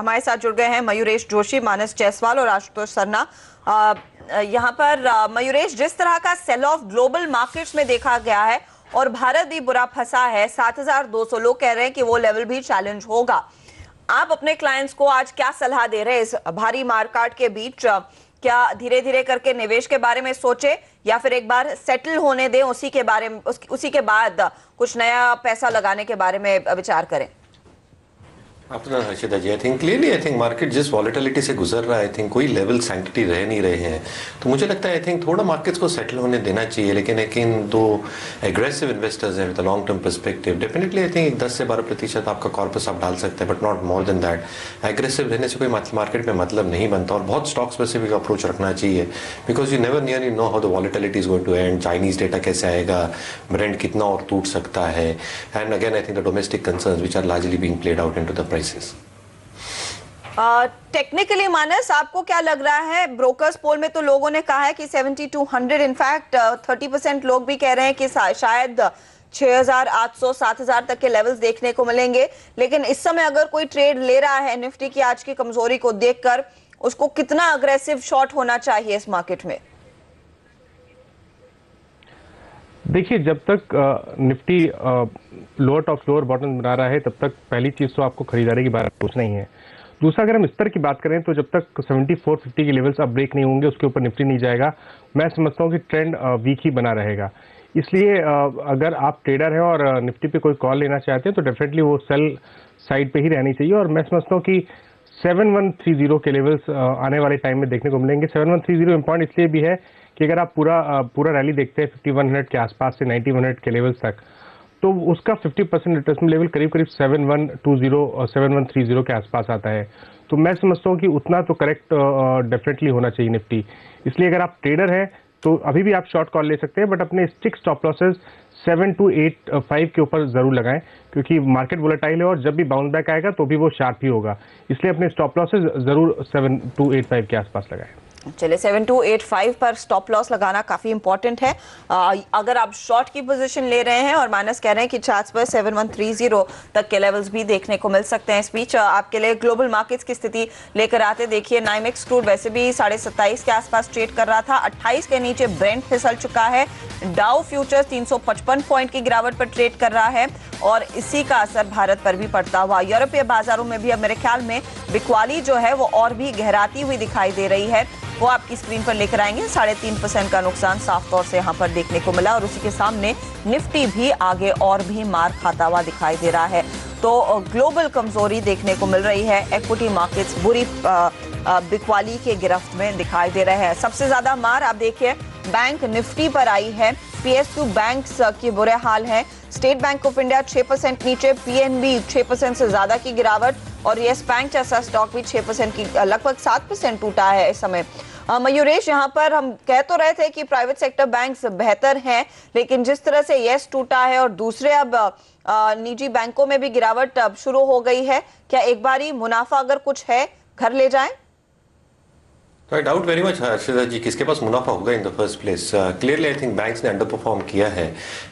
हमारे साथ जुड़ गए हैं मयूरेश जोशी, मानस जायसवाल और आशुतोष सरना। यहाँ पर मयूरेश, जिस तरह का सेल ऑफ ग्लोबल मार्केट्स में देखा गया है और भारत भी बुरा फंसा है, 7,200 लोग कह रहे हैं कि वो लेवल भी चैलेंज होगा। आप अपने क्लाइंट्स को आज क्या सलाह दे रहे हैं इस भारी मारकाट के बीच? क्या धीरे धीरे करके निवेश के बारे में सोचे या फिर एक बार सेटल होने दें, उसी के बाद कुछ नया पैसा लगाने के बारे में विचार करें? अपना Harshita ji, I think clearly I think market जिस वॉलेटिलिटी से गुजर रहा है, आई थिंक कोई लेवल सैंक्टिटी रह नहीं रहे हैं। तो मुझे लगता है आई थिंक थोड़ा मार्केट्स को सेटल होने देना चाहिए। लेकिन दो एग्रेसिव इन्वेस्टर्स हैं with a long term perspective, definitely I think 10 से 12% आपका कॉर्पस आप डाल सकते हैं, but not more than that. Aggressive रहने से कोई मार्केट में मतलब नहीं बनता और बहुत स्टॉक स्पेसिफिक अप्रोच रखना चाहिए, because you never nearly know how the volatility is going to end. Chinese data कैसे आएगा, ब्रेंड कितना और टूट सकता है, and again I think the domestic concerns which are largely being played out into the prices. Technically Manas, आपको क्या लग रहा है? ब्रोकर्स पोल में तो लोगों ने कहा है कि 7200, इनफैक्ट 30% लोग भी कह रहे हैं कि शायद 6,800 7,000 तक के लेवल्स देखने को मिलेंगे। लेकिन इस समय अगर कोई ट्रेड ले रहा है निफ्टी की आज की कमजोरी को देखकर, उसको कितना अग्रेसिव शॉर्ट होना चाहिए इस मार्केट में? देखिए, जब तक Nifty lower top lower bottom बना रहा है, तब तक पहली चीज तो आपको खरीदारी के बारे में सोचना ही है। दूसरा, अगर हम स्तर की बात करें तो जब तक 7450 के लेवल्स अब ब्रेक नहीं होंगे, उसके ऊपर निफ्टी नहीं जाएगा। मैं समझता हूँ कि ट्रेंड वीक ही बना रहेगा। इसलिए अगर आप ट्रेडर हैं और निफ्टी पे कोई कॉल लेना चाहते हैं तो डेफिनेटली वो सेल साइड पे ही रहनी चाहिए। और मैं समझता हूँ कि 7130 के लेवल्स आने वाले टाइम में देखने को मिलेंगे। 7130 इम्पॉर्टेंट इसलिए भी है कि अगर आप पूरा रैली देखते हैं 5100 के आसपास से 9100 के लेवल्स तक, तो उसका 50% रिट्रेसमेंट लेवल करीब 7120 और 7130 के आसपास आता है। तो मैं समझता हूँ कि उतना तो करेक्ट डेफिनेटली होना चाहिए निफ्टी। इसलिए अगर आप ट्रेडर हैं तो अभी भी आप शॉर्ट कॉल ले सकते हैं, बट अपने स्टिक स्टॉप लॉसेस 7285 के ऊपर जरूर लगाएं, क्योंकि मार्केट वोलेटाइल है और जब भी बाउंस बैक आएगा तो भी वो शार्प ही होगा। इसलिए अपने स्टॉप लॉसेस जरूर 7285 के आसपास लगाएं। चलिए, 7285 पर स्टॉप लॉस लगाना काफी इंपॉर्टेंट है अगर आप शॉर्ट की पोजीशन ले रहे हैं। और माइनस कह रहे हैं कि चार्ट्स पर 7130 तक के लेवल्स भी देखने को मिल सकते हैं। इस बीच आपके लिए ग्लोबल मार्केट्स की स्थिति लेकर आते। देखिए, नाइमेक्स क्रूड वैसे भी 27.5 के आसपास ट्रेड कर रहा था, 28 के नीचे ब्रेंट फिसल चुका है। डाउ फ्यूचर्स 355 पॉइंट की गिरावट पर ट्रेड कर रहा है और इसी का असर भारत पर भी पड़ता हुआ यूरोपीय बाजारों में भी अब मेरे ख्याल में बिकवाली जो है वो और भी गहराती हुई दिखाई दे रही है। वो आपकी स्क्रीन पर लेकर आएंगे। 3.5% का नुकसान साफ तौर से यहाँ पर देखने को मिला और उसी के सामने निफ्टी भी आगे और भी मार खाता हुआ दिखाई दे रहा है। तो ग्लोबल कमजोरी देखने को मिल रही है। इक्विटी मार्केट्स बुरी बिकवाली के गिरफ्त में दिखाई दे रहे हैं। सबसे ज्यादा मार आप देखिए बैंक निफ्टी पर आई है। PSU बैंक्स की बुरे हाल है। स्टेट बैंक ऑफ इंडिया 6% नीचे, PNB 6% से ज्यादा की गिरावट और येस बैंक जैसा स्टॉक भी 6% की लगभग 7% टूटा है इस समय। मयूरेश, यहाँ पर हम कह तो रहे थे कि प्राइवेट सेक्टर बैंक्स बेहतर हैं, लेकिन जिस तरह से येस टूटा है और दूसरे अब निजी बैंकों में भी गिरावट अब शुरू हो गई है, क्या एक बारी मुनाफा अगर कुछ है घर ले जाएं? I doubt very much Harshita ji, किसके पास मुनाफा होगा in the first place. Clearly I think banks ने अंडर परफॉर्म किया है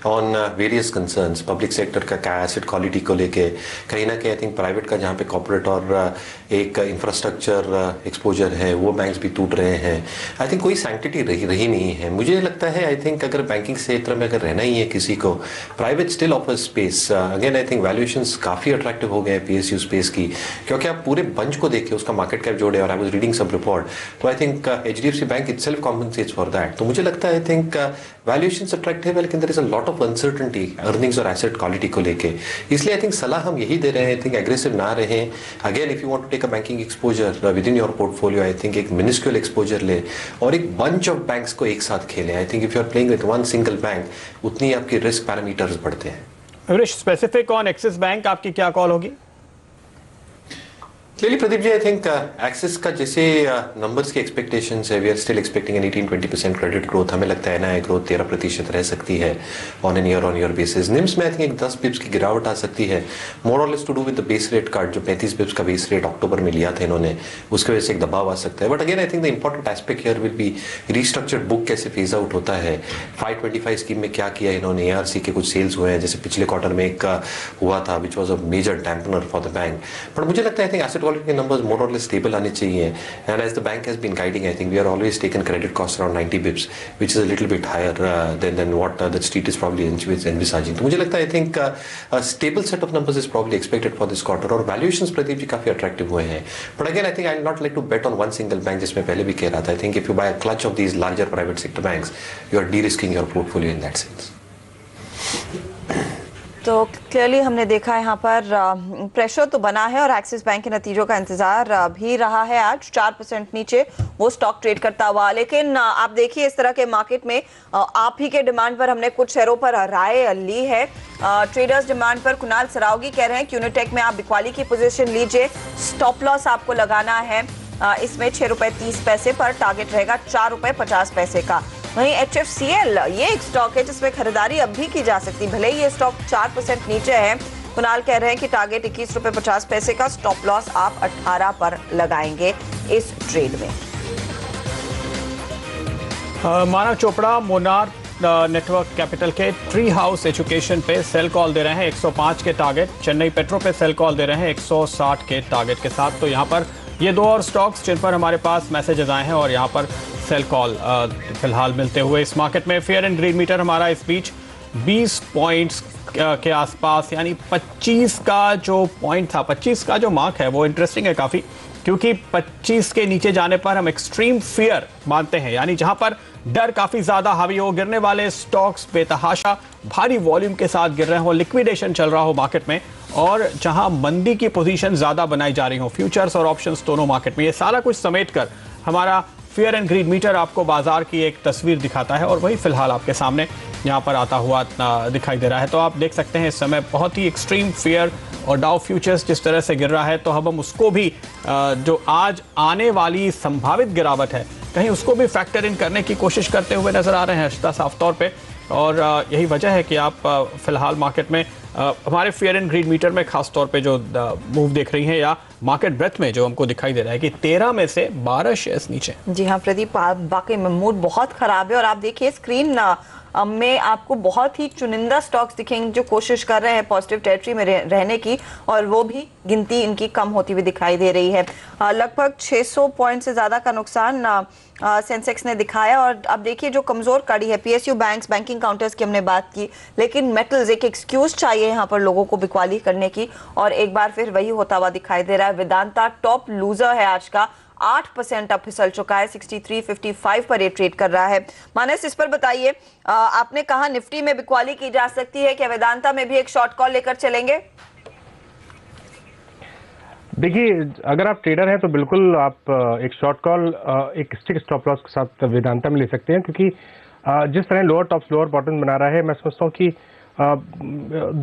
on various concerns. Public sector का एसेट क्वालिटी को लेके कहीं ना कहीं आई थिंक प्राइवेट का जहाँ पे कॉर्पोरेट और एक इंफ्रास्ट्रक्चर एक्सपोजर है वो बैंक्स भी टूट रहे हैं। आई थिंक कोई सैंक्टिटी रही नहीं है। मुझे लगता है आई थिंक अगर बैंकिंग क्षेत्र में अगर रहना ही है किसी को, private still offer space. Again I think valuations काफ़ी अट्रैक्टिव हो गए हैं PSU स्पेस की, क्योंकि आप पूरे बंच को देखिए, उसका मार्केट कैप जोड़े। और I was reading some report, I think HDFC bank itself compensates for that। तो मुझे लगता है आई थिंक वैल्यूएशंस अट्रैक्टिव है, लेकिन there is a lot of uncertainty earnings और एसेट क्वालिटी को लेके। इसलिए आई थिंक सलाह हम यही दे रहे हैं, आई थिंक एग्रेसिव ना रहें। Again if you want to take a banking exposure within your portfolio, I think एक मिनिस्क्यूल एक्सपोजर ले और एक बंच ऑफ बैंक्स को एक साथ खेलें। I think if you are playing with one single bank, उतनी आपकी रिस्क पैरामीटर्स बढ़ते हैं। स्पेसिफिक ऑन एक्सिस बैंक आपकी क्या कॉल होगी? Clearly Pradeep ji, I think Axis का जैसे नंबर्स की एक्सपेक्टेशंस है, we are still expecting an 18-20% credit growth. हमें लगता है ना ग्रोथ 13% रह सकती है on an year basis. NIMs में आई थिंक एक 10 बिप्स की गिरावट आ सकती है, मोर और less to do with the base rate card. जो 35 बिप्स का बेस रेट अक्टूबर में लिया था इन्होंने, उसकी वजह से एक दबाव आ सकता है। But again I think the important aspect here will be restructured book कैसे फेज आउट होता है। 525 स्कीम में क्या किया इन्होंने, ARC के कुछ सेल्स हुए हैं, जैसे पिछले क्वार्टर में एक हुआ था which was a major dampener for the bank. But मुझे लगता है आई थिंक एसेट क्वालिटी के नंबर्स मोर और लेस स्टेबल आने चाहिए and as the bank has been guiding I think we are always taken credit cost around 90 bips which is a little bit higher than what the street is probably envisaging. तो मुझे लगता है I think stable set of numbers is probably expected for this quarter और valuations Pradeep ji काफी attractive हुए हैं। But again I think I will not like to bet on one single bank, जिसमें पहले भी कह रहा था। I think if you buy a clutch of these larger private sector banks you are derisking your portfolio in that sense. तो clearly हमने देखा यहाँ पर प्रेशर तो बना है और एक्सिस बैंक के नतीजों का इंतजार भी रहा है। आज 4% नीचे वो स्टॉक ट्रेड करता हुआ, लेकिन आप देखिए इस तरह के मार्केट में आप ही के डिमांड पर हमने कुछ शेयरों पर राय ली है। ट्रेडर्स डिमांड पर कुणाल सरावगी कह रहे हैं कि यूनिटेक में आप बिकवाली की पोजीशन लीजिए, स्टॉप लॉस आपको लगाना है इसमें 6 रुपए 30 पैसे पर, टारगेट रहेगा 4 रुपए 50 पैसे का। वहीं HFCL ये एक स्टॉक है जिसमें खरीदारी अब भी की जा सकती, भले ही ये स्टॉक 4% नीचे है। कुणाल कह रहे हैं कि टारगेट 21 रुपए 50 पैसे का, स्टॉप लॉस आप 18 पर लगाएंगे इस ट्रेड में। मानव चोपड़ा मोनार नेटवर्क कैपिटल के ट्री हाउस एजुकेशन पे सेल कॉल दे रहे हैं 105 के टारगेट, चेन्नई पेट्रो पे सेल कॉल दे रहे हैं 160 के टारगेट के साथ। तो यहाँ पर ये दो और स्टॉक्स जिन पर हमारे पास मैसेजेस आए हैं और यहाँ पर सेल कॉल फिलहाल मिलते हुए इस मार्केट में। फेयर एंड ग्रीन मीटर हमारा इस बीच 20 पॉइंट्स के आसपास, यानी 25 का जो पॉइंट था, 25 का जो मार्क है वो इंटरेस्टिंग है काफ़ी, क्योंकि 25 के नीचे जाने पर हम एक्सट्रीम फियर मानते हैं, यानी जहां पर डर काफ़ी ज़्यादा हावी हो, गिरने वाले स्टॉक्स बेतहाशा भारी वॉल्यूम के साथ गिर रहे हो, लिक्विडेशन चल रहा हो मार्केट में, और जहां मंदी की पोजीशन ज़्यादा बनाई जा रही हो फ्यूचर्स और ऑप्शंस दोनों मार्केट में। ये सारा कुछ समेट कर हमारा फेयर एंड ग्रीन मीटर आपको बाजार की एक तस्वीर दिखाता है और वही फिलहाल आपके सामने यहाँ पर आता हुआ दिखाई दे रहा है। तो आप देख सकते हैं इस समय बहुत ही एक्सट्रीम फेयर और डाउ फ्यूचर्स जिस तरह से गिर रहा है, तो हम उसको भी जो आज आने वाली संभावित गिरावट है कहीं उसको भी फैक्टर इन करने की कोशिश करते हुए नजर आ रहे हैं हर्षदा साफ तौर पे। और यही वजह है कि आप फिलहाल मार्केट में हमारे फेयर एंड ग्रीन मीटर में खास तौर पे जो मूव देख रही हैं या मार्केट ब्रेथ में जो हमको दिखाई दे रहा है कि 13 में से 12 शेयर्स नीचे। जी हाँ प्रदीप, बाकी में मूड बहुत खराब है और आप देखिए स्क्रीन में आपको बहुत ही चुनिंदा स्टॉक्स दिखेंगे जो कोशिश कर रहे हैं पॉजिटिव टेरिटरी में रहने की, और वो भी गिनती इनकी कम होती हुई दिखाई दे रही है। लगभग 600 पॉइंट से ज्यादा का नुकसान सेंसेक्स ने दिखाया। और अब देखिए जो कमजोर कड़ी है, PSU बैंक्स, बैंकिंग काउंटर्स की हमने बात की, लेकिन मेटल्स एक एक्सक्यूज चाहिए यहाँ पर लोगों को बिकवाली करने की, और एक बार फिर वही होता हुआ दिखाई दे रहा है। वेदांता टॉप लूजर है आज का, 8% अब फिसल चुका है, 63.55 पर ये ट्रेड कर रहा है। मानस, इस पर बताइए, आपने कहा निफ्टी में बिकवाली की जा सकती है, क्या वेदांता में भी एक शॉर्ट कॉल लेकर चलेंगे? देखिए, अगर आप ट्रेडर हैं तो बिल्कुल आप एक शॉर्ट कॉल एक स्टिक स्टॉप लॉस के साथ वेदांता में ले सकते हैं, क्योंकि जिस तरह लोअर टॉप लोअर बॉटम बना रहा है, मैं समझता हूँ कि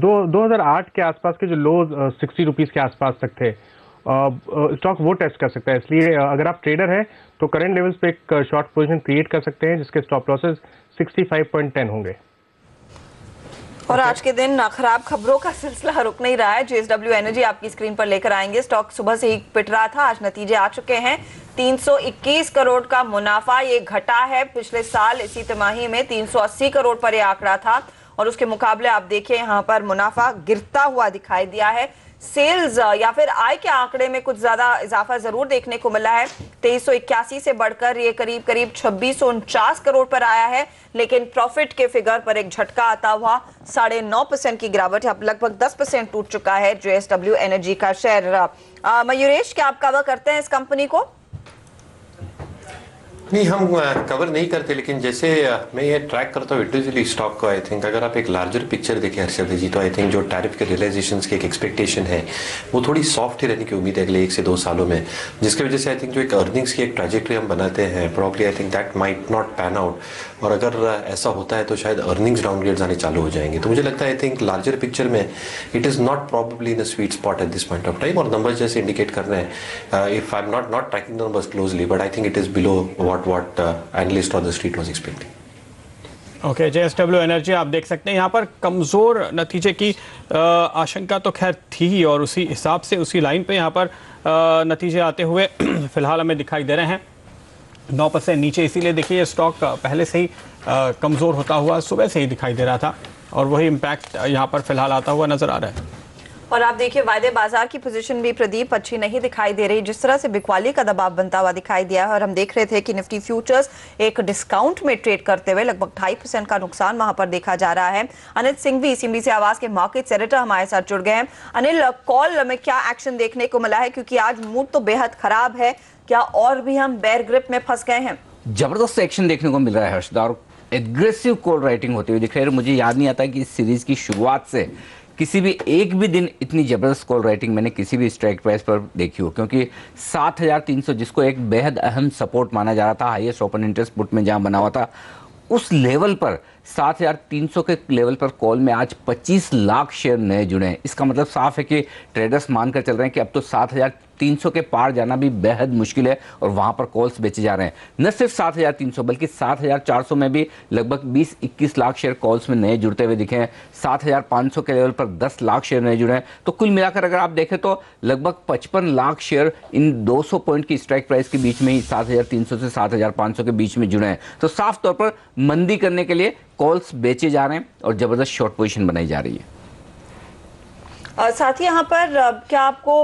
2008 के आसपास के जो लो 60 रुपीज़ के आसपास तक थे, स्टॉक वो टेस्ट कर सकता है। इसलिए अगर आप ट्रेडर हैं तो करंट लेवल्स पे एक शॉर्ट पोजीशन क्रिएट कर सकते हैं जिसके स्टॉप लॉसेस 65.10 होंगे। और आज के दिन खराब खबरों का सिलसिला रुक नहीं रहा है। JSW एनर्जी आपकी स्क्रीन पर लेकर आएंगे। स्टॉक सुबह से ही पिट रहा था, आज नतीजे आ चुके हैं। 321 करोड़ का मुनाफा, ये घटा है पिछले साल इसी तिमाही में 380 करोड़ पर यह आंकड़ा था, और उसके मुकाबले आप देखिए यहाँ पर मुनाफा गिरता हुआ दिखाई दिया है। सेल्स या फिर आय के आंकड़े में कुछ ज्यादा इजाफा जरूर देखने को मिला है, 2381 से बढ़कर ये करीब 2649 करोड़ पर आया है, लेकिन प्रॉफिट के फिगर पर एक झटका आता हुआ 9.5% की गिरावट है। अब लगभग 10% टूट चुका है JSW एनर्जी का शेयर। मयूरेश, क्या आप कवर करते हैं इस कंपनी को? नहीं, हम कवर नहीं करते, लेकिन जैसे मैं ये ट्रैक करता हूँ इंडिविजुअली स्टॉक को, आई थिंक अगर आप एक लार्जर पिक्चर देखें हर्षद जी, तो आई थिंक जो टैरिफ के रियलाइजेशंस की एक एक्सपेक्टेशन है वो थोड़ी सॉफ्ट ही रहने की उम्मीद है अगले 1 से 2 सालों में, जिसकी वजह से आई थिंक जो एक अर्निंग्स की एक ट्रैजेक्टरी हम बनाते हैं probably I think that might not pan out, और अगर ऐसा होता है तो शायद अर्निंग्स डाउनग्रेड्स आने चालू हो जाएंगे। तो मुझे लगता है आई थिंक लार्जर पिक्चर में it is not probably in a sweet spot at this point of time, और नंबर्स जैसे इंडिकेट कर रहे हैं, if I am not tracking the numbers closely, but I think it is below what analyst और the street was expecting. Okay, JSW energy आप देख सकते हैं यहाँ पर कमज़ोर नतीजे की आशंका तो खैर थी ही, और उसी हिसाब से उसी लाइन पे यहाँ पर नतीजे आते हुए फिलहाल हमें दिखाई दे रहे हैं 9% नीचे। इसीलिए देखिए स्टॉक पहले से ही कमज़ोर होता हुआ सुबह से ही दिखाई दे रहा था, और वही इम्पैक्ट यहाँ पर फिलहाल आता हुआ नज़र आ रहा है। और आप देखिए वायदे बाजार की पोजीशन भी प्रदीप अच्छी नहीं दिखाई दे रही, जिस तरह से बिकवाली का दबाव बनता हुआ दिखाई दिया है। और हम देख रहे थे कि निफ्टी फ्यूचर्स एक डिस्काउंट में ट्रेड करते हुए लगभग 2.5% का नुकसान वहां पर देखा जा रहा है। अनिल सिंघवी CNBC आवाज के मार्केट एडिटर हमारे साथ जुड़ गए हैं। अनिल, कॉल में क्या एक्शन देखने को मिला है, क्योंकि आज मूड तो बेहद खराब है, क्या और भी हम बेयर ग्रिप में फंस गए हैं? जबरदस्त एक्शन देखने को मिल रहा है हर्षदा, और एग्रेसिव कॉल राइटिंग होती हुई दिख रही है। मुझे याद नहीं आता कि इस सीरीज की शुरुआत से किसी भी एक भी दिन इतनी जबरदस्त कॉल राइटिंग मैंने किसी भी स्ट्राइक प्राइस पर देखी हो, क्योंकि 7300 जिसको एक बेहद अहम सपोर्ट माना जा रहा था, हाईएस्ट ओपन इंटरेस्ट पुट में जहां बना हुआ था, उस लेवल पर 7300 के लेवल पर कॉल में आज 25 लाख शेयर नए जुड़े हैं। इसका मतलब साफ है कि ट्रेडर्स मानकर चल रहे हैं कि अब तो 7300 के पार जाना भी बेहद मुश्किल है, और वहां पर कॉल्स बेचे जा रहे हैं। न सिर्फ 7300 बल्कि 7400 में भी लगभग 20-21 लाख शेयर कॉल्स में नए जुड़ते हुए दिखे हैं। 7500 के लेवल पर 10 लाख शेयर नए जुड़े हैं। तो कुल मिलाकर अगर आप देखें तो लगभग 55 लाख शेयर इन 200 पॉइंट की स्ट्राइक प्राइस के बीच में ही 7300 से 7500 के बीच में जुड़े हैं। तो साफ तौर पर मंदी करने के लिए कॉल्स बेचे जा रहे हैं और जबरदस्त शॉर्ट पोजीशन बनाई जा रही है। साथ ही यहाँ पर क्या आपको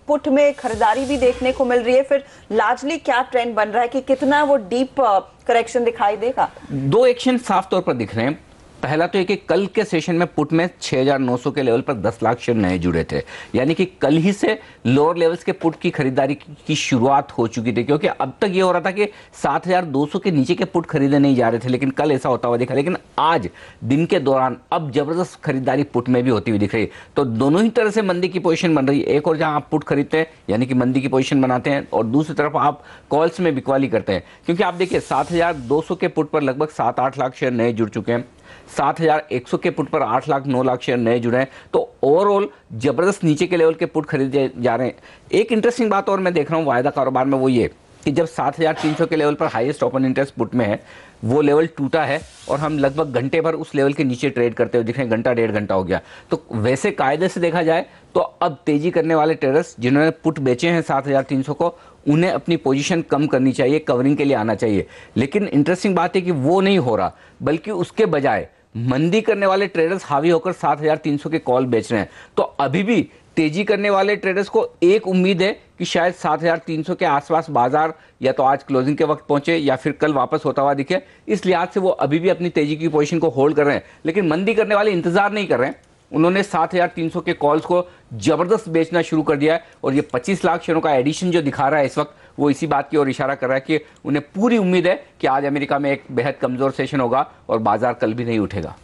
पुट में खरीदारी भी देखने को मिल रही है? फिर लार्जली क्या ट्रेंड बन रहा है कि कितना वो डीप करेक्शन दिखाई देगा? दो एक्शन साफ तौर पर दिख रहे हैं। पहला तो ये कि कल के सेशन में पुट में 6900 के लेवल पर 10 लाख शेयर नए जुड़े थे, यानी कि कल ही से लोअर लेवल्स के पुट की खरीदारी की शुरुआत हो चुकी थी, क्योंकि अब तक ये हो रहा था कि 7200 के नीचे के पुट खरीदे नहीं जा रहे थे, लेकिन कल ऐसा होता हुआ दिखा। लेकिन आज दिन के दौरान अब जबरदस्त खरीदारी पुट में भी होती हुई दिख रही। तो दोनों ही तरह से मंदी की पोजीशन बन रही है। एक और जहां आप पुट खरीदते हैं यानी कि मंदी की पोजीशन बनाते हैं, और दूसरी तरफ आप कॉल्स में बिकवाली करते हैं, क्योंकि आप देखिए 7200 के पुट पर लगभग 7-8 लाख शेयर नए जुड़ चुके हैं। 7100 के पुट पर 8 लाख 9 लाख शेयर नए जुड़े हैं। तो ओवरऑल जबरदस्त नीचे के लेवल के पुट खरीदे जा रहे हैं। एक इंटरेस्टिंग बात और मैं देख रहा हूं वायदा कारोबार में, वो ये कि जब 7300 के लेवल पर हाईएस्ट ओपन इंटरेस्ट पुट में है, वो लेवल टूटा है और हम लगभग घंटे भर उस लेवल के नीचे ट्रेड करते हुए दिख रहे हैं। घंटा 1.5 घंटा हो गया। तो वैसे कायदे से देखा जाए तो अब तेजी करने वाले ट्रेडर्स जिन्होंने पुट बेचे हैं 7300 को, उन्हें अपनी पोजीशन कम करनी चाहिए, कवरिंग के लिए आना चाहिए। लेकिन इंटरेस्टिंग बात है कि वो नहीं हो रहा, बल्कि उसके बजाय मंदी करने वाले ट्रेडर्स हावी होकर 7300 के कॉल बेच रहे हैं। तो अभी भी तेजी करने वाले ट्रेडर्स को एक उम्मीद है कि शायद 7300 के आसपास बाजार या तो आज क्लोजिंग के वक्त पहुंचे या फिर कल वापस होता हुआ दिखे। इस लिहाज से वो अभी भी अपनी तेजी की पोजीशन को होल्ड कर रहे हैं। लेकिन मंदी करने वाले इंतजार नहीं कर रहे हैं। उन्होंने 7300 के कॉल्स को जबरदस्त बेचना शुरू कर दिया है, और ये 25 लाख शेयरों का एडिशन जो दिखा रहा है इस वक्त, वो इसी बात की ओर इशारा कर रहा है कि उन्हें पूरी उम्मीद है कि आज अमेरिका में एक बेहद कमजोर सेशन होगा और बाजार कल भी नहीं उठेगा।